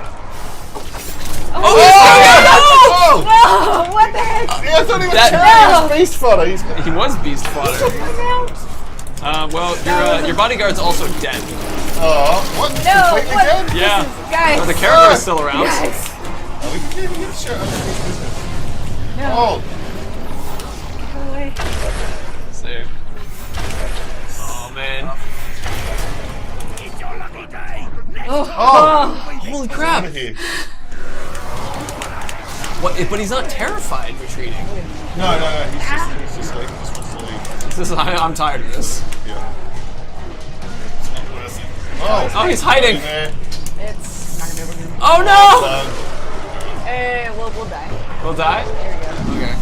Oh! Oh, what the heck? Yeah, I thought he was That- trying to feast fodder. He's He was beast fodder. Well, your bodyguard's also dead. what? No, Completely what? dead? Yeah. Guys. But the Karagor is still around. Guys. Oh, we can even get a shot of this business. No. Oh, Go away. Save. Oh, man. It's your lucky day. Holy crap. out of here. What? But he's not terrified retreating. No, he's just like, he just wants to leave. I'm tired of this. Yeah. It's not worth it. Oh, he's hiding. It's... Oh, no! We'll die. We'll die? There we go. Okay.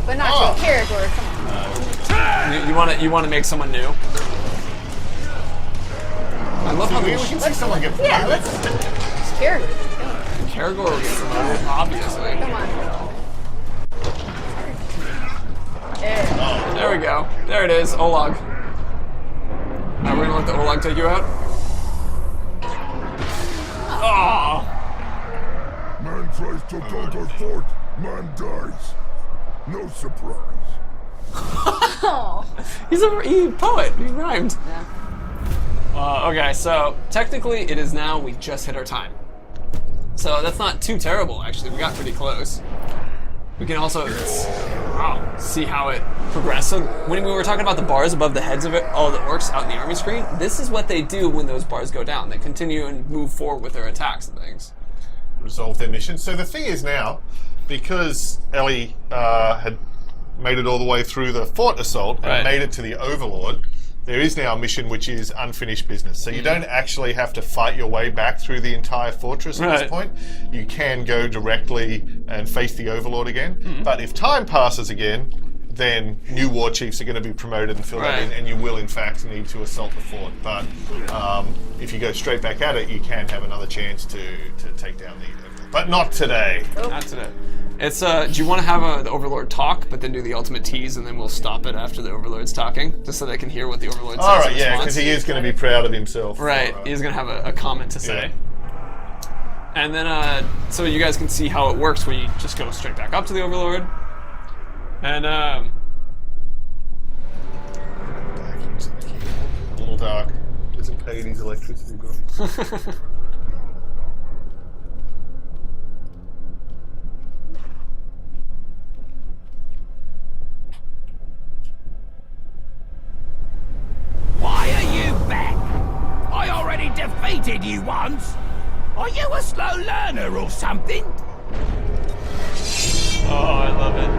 But not to a Karagor, come on. You want to make someone new? I love how We the can see someone get Yeah, let's... Karagor. Karagor will get promoted, obviously. Come on. There we go. There it is. Olag. Now we're gonna let the Olag take you out. Oh. Man tries to conquer fort, man dies. No surprise. Oh. He's a poet. He rhymed. Yeah. Okay, so technically it is now. We just hit our time. So that's not too terrible, actually. We got pretty close. We can also see how it progressed. So when we were talking about the bars above the heads of all the orcs out in the army screen, this is what they do when those bars go down. They continue and move forward with their attacks and things. Resolve their mission. So the thing is now, because Ellie had made it all the way through the fort assault and Right. made it to the Overlord, there is now a mission which is unfinished business. So you don't actually have to fight your way back through the entire fortress at Right. this point. You can go directly and face the Overlord again. But if time passes again, then new war chiefs are going to be promoted and fill that in, Right. and you will in fact need to assault the fort. But if you go straight back at it, you can have another chance to take down the Overlord. But not today. Not today. It's do you want to have the Overlord talk, but then do the ultimate tease, and then we'll stop it after the Overlord's talking, just so they can hear what the Overlord says. All right, in yeah, response. because he is going to be proud of himself. Right, he's gonna have a comment to say. And then, so you guys can see how it works when you just go straight back up to the Overlord. And, A little dark. Isn't Katie's electricity bill? Why are you back? I already defeated you once. Are you a slow slow learner or something? Oh, I love it.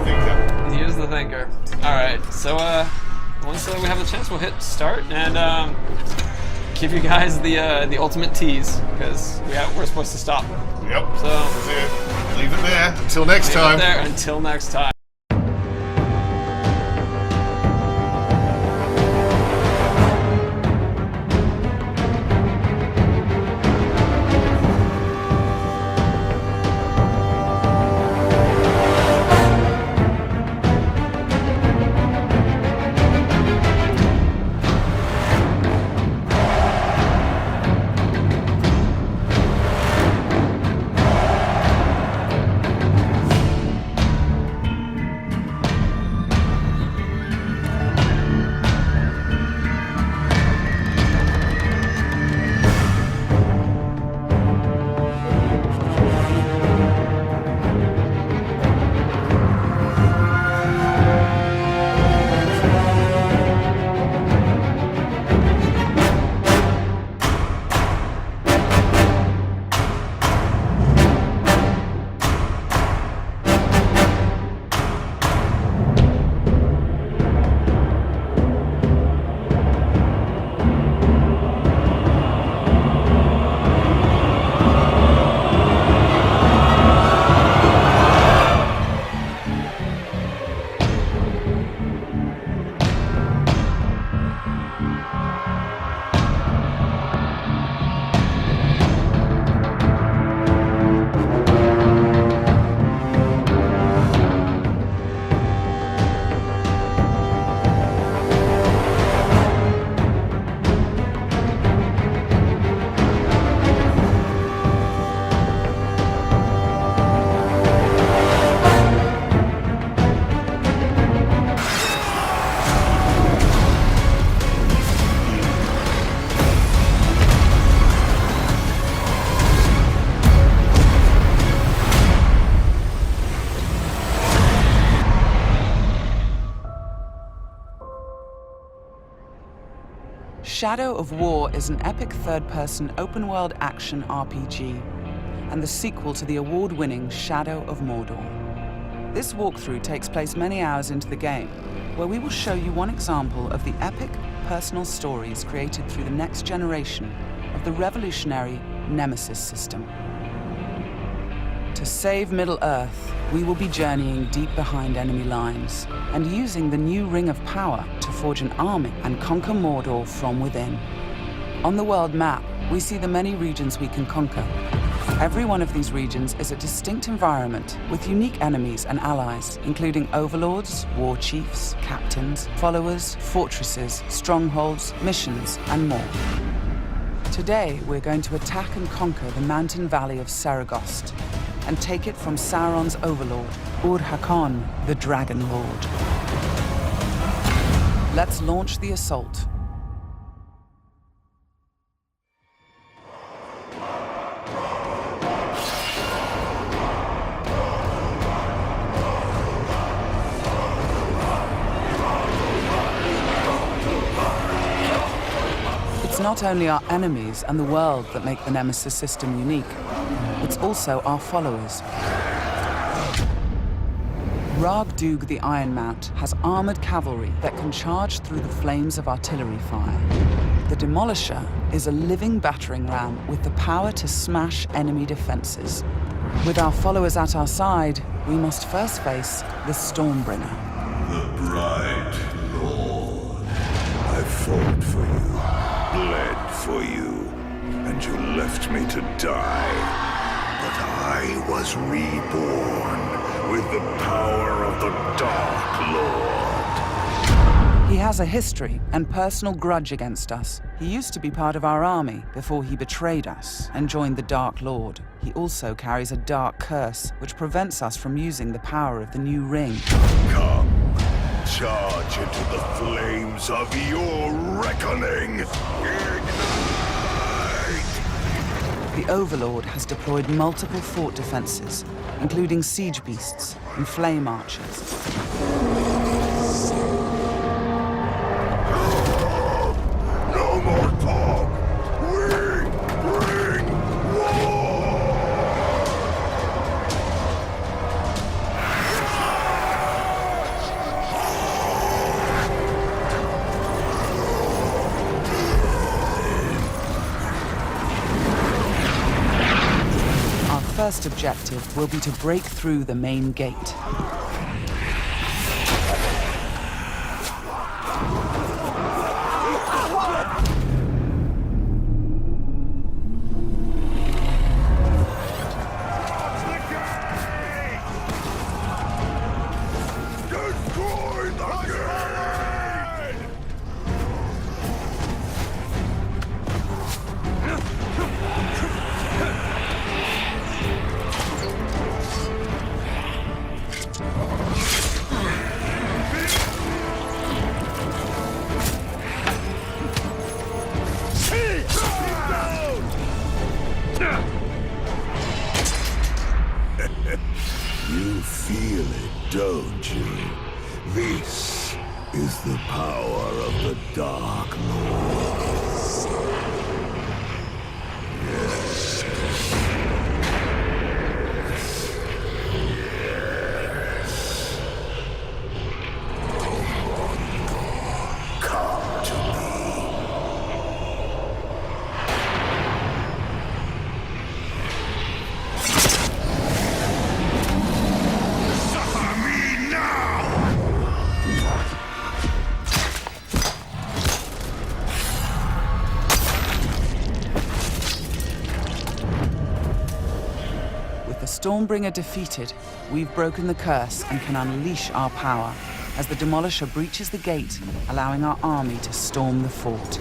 Thinker. He is the thinker. Alright, so once we have the chance, we'll hit start and give you guys the ultimate tease, because we're supposed to stop. Yep. So That's it. Leave it there. Until next leave time. it there until next time. Shadow of War is an epic third-person open-world action RPG and the sequel to the award-winning Shadow of Mordor. This walkthrough takes place many hours into the game, where we will show you one example of the epic personal stories created through the next generation of the revolutionary Nemesis system. To save Middle-earth, we will be journeying deep behind enemy lines and using the new Ring of Power to forge an army and conquer Mordor from within. On the world map, we see the many regions we can conquer. Every one of these regions is a distinct environment with unique enemies and allies, including overlords, war chiefs, captains, followers, fortresses, strongholds, missions, and more. Today, we're going to attack and conquer the mountain valley of Saragost and take it from Sauron's overlord, Ur-Hakon, the Dragon Lord. Let's launch the assault. It's not only our enemies and the world that make the Nemesis system unique, it's also our followers. Ragdug the Iron Mount has armored cavalry that can charge through the flames of artillery fire. The Demolisher is a living battering ram with the power to smash enemy defenses. With our followers at our side, we must first face the Stormbringer. The bright Lord. I fought for you, bled for you, and you left me to die. But I was reborn with the power of the Dark Lord. He has a history and personal grudge against us. He used to be part of our army before he betrayed us and joined the Dark Lord. He also carries a dark curse which prevents us from using the power of the new ring. Come, charge into the flames of your reckoning. Ignite! The Overlord has deployed multiple fort defenses, including siege beasts and flame archers. No more talk! We bring war! first objective will be to break through the main gate. You feel it, don't you? This is the power of the Dark Lord. Yes. Yes. Come to me. Suffer me now! With the Stormbringer defeated, we've broken the curse and can unleash our power as the Demolisher breaches the gate, allowing our army to storm the fort.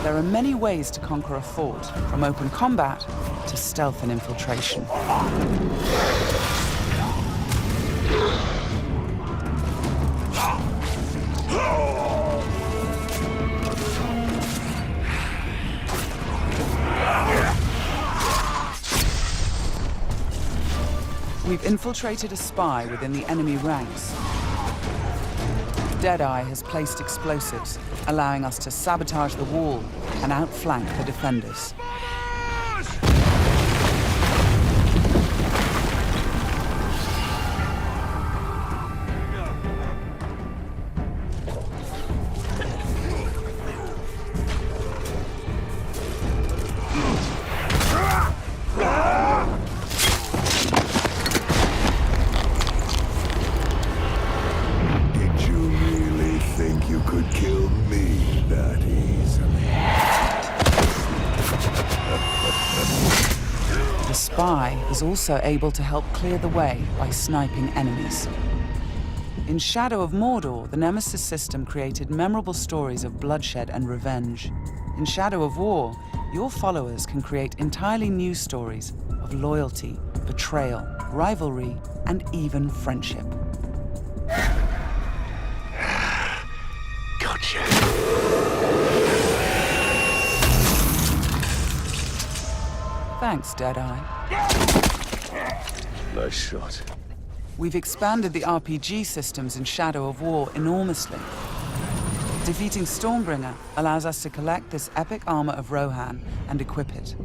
There are many ways to conquer a fort, from open combat to stealth and infiltration. We've infiltrated a spy within the enemy ranks. Deadeye has placed explosives, allowing us to sabotage the wall and outflank the defenders. You could kill me that easily. The spy is also able to help clear the way by sniping enemies. In Shadow of Mordor, the Nemesis system created memorable stories of bloodshed and revenge. In Shadow of War, your followers can create entirely new stories of loyalty, betrayal, rivalry, and even friendship. Gotcha. Thanks, Deadeye. Nice shot. We've expanded the RPG systems in Shadow of War enormously. Defeating Stormbringer allows us to collect this epic armor of Rohan and equip it.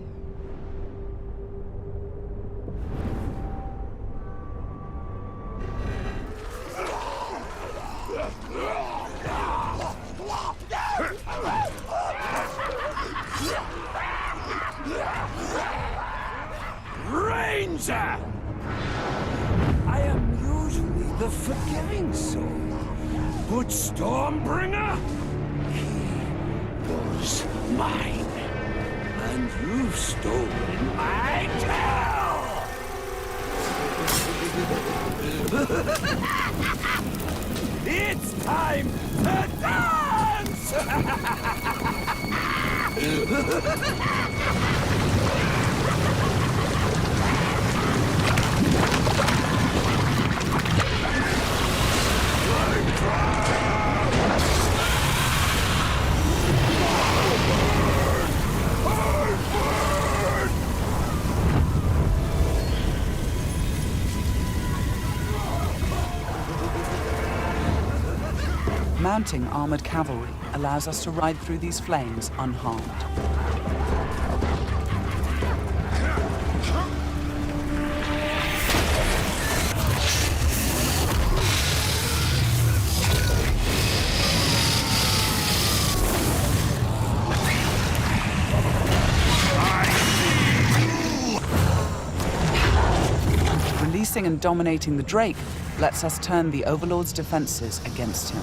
Ranger! I am usually the forgiving soul, but Stormbringer, he was mine, and you've stolen my tail! It's time to dance! Mounting armored cavalry allows us to ride through these flames unharmed. Releasing and dominating the Drake lets us turn the Overlord's defenses against him.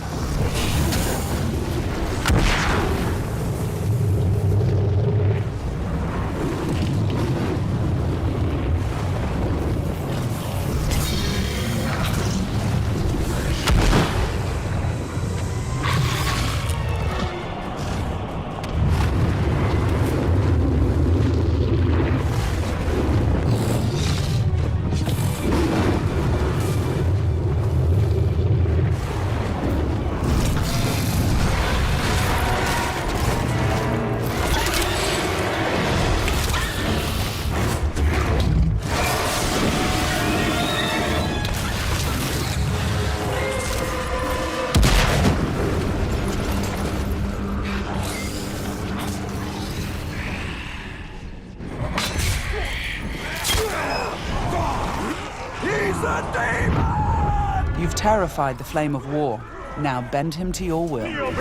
You've terrified the Flame of War. Now bend him to your will.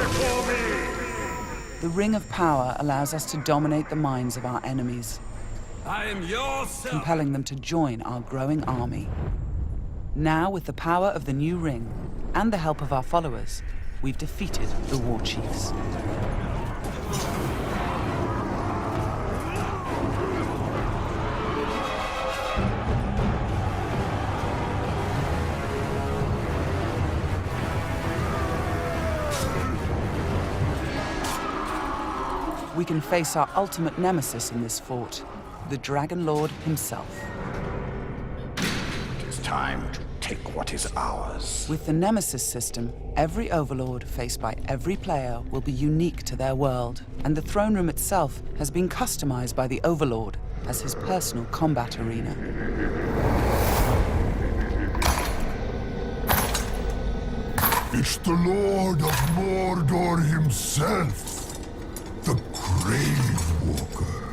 The Ring of Power allows us to dominate the minds of our enemies, I am your compelling them to join our growing army. Now, with the power of the new ring and the help of our followers, we've defeated the War Chiefs. We can face our ultimate nemesis in this fort, the Dragon Lord himself. It is time to take what is ours. With the Nemesis system, every Overlord faced by every player will be unique to their world, and the throne room itself has been customized by the Overlord as his personal combat arena. It's the Lord of Mordor himself, the Grave Walker.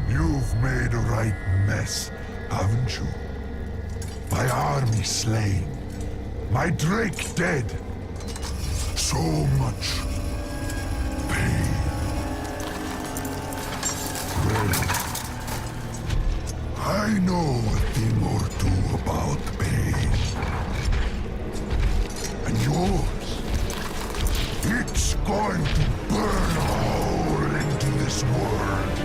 You've made a right mess, haven't you? My army slain, my Drake dead. So much pain. Well, I know a thing or two about pain. And yours, it's going to burn a hole into this world.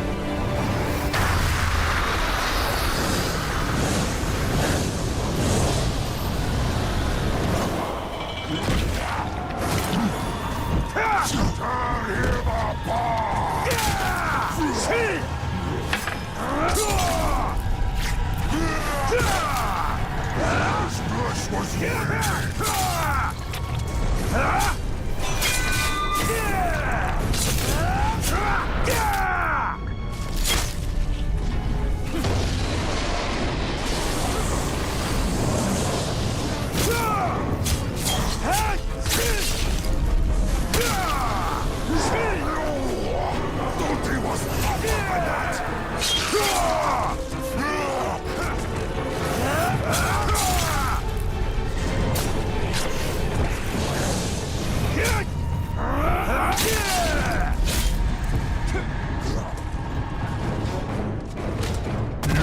Tear him apart! This was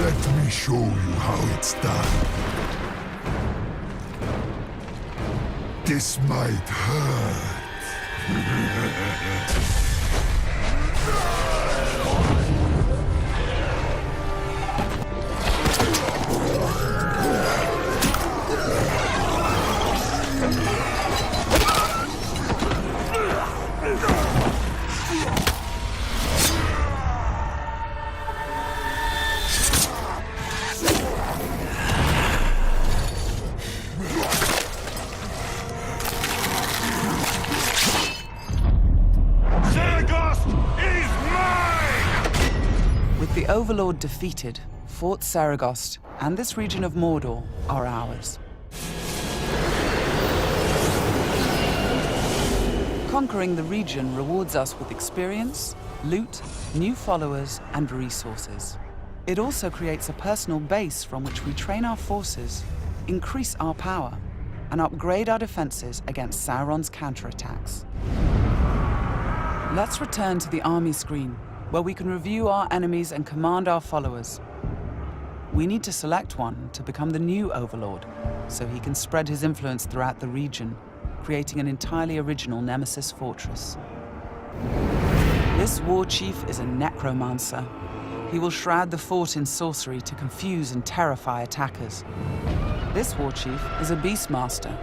Let me show you how it's done. This might hurt. Overlord defeated, Fort Saragost and this region of Mordor are ours. Conquering the region rewards us with experience, loot, new followers, and resources. It also creates a personal base from which we train our forces, increase our power, and upgrade our defenses against Sauron's counterattacks. Let's return to the army screen, where we can review our enemies and command our followers. We need to select one to become the new Overlord, so he can spread his influence throughout the region, creating an entirely original Nemesis fortress. This war chief is a necromancer. He will shroud the fort in sorcery to confuse and terrify attackers. This war chief is a beastmaster.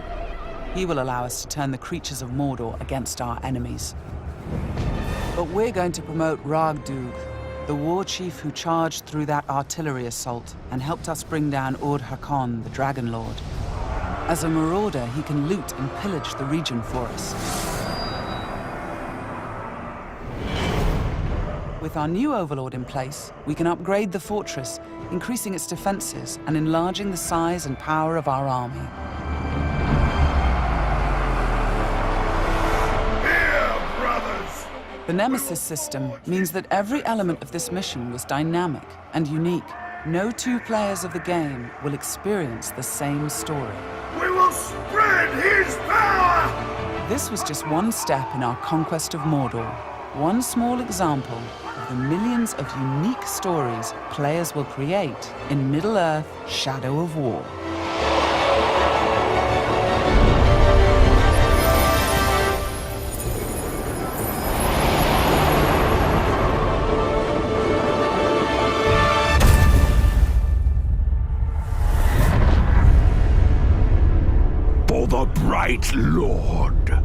He will allow us to turn the creatures of Mordor against our enemies. But we're going to promote Ragdug, the war chief who charged through that artillery assault and helped us bring down Ord-Hakon, the Dragon Lord. As a marauder, he can loot and pillage the region for us. With our new Overlord in place, we can upgrade the fortress, increasing its defenses and enlarging the size and power of our army. Here, brothers! The Nemesis system means that every element of this mission was dynamic and unique. No two players of the game will experience the same story. We will spread his power! This was just one step in our conquest of Mordor. One small example of the millions of unique stories players will create in Middle-earth: Shadow of War. For the Bright Lord.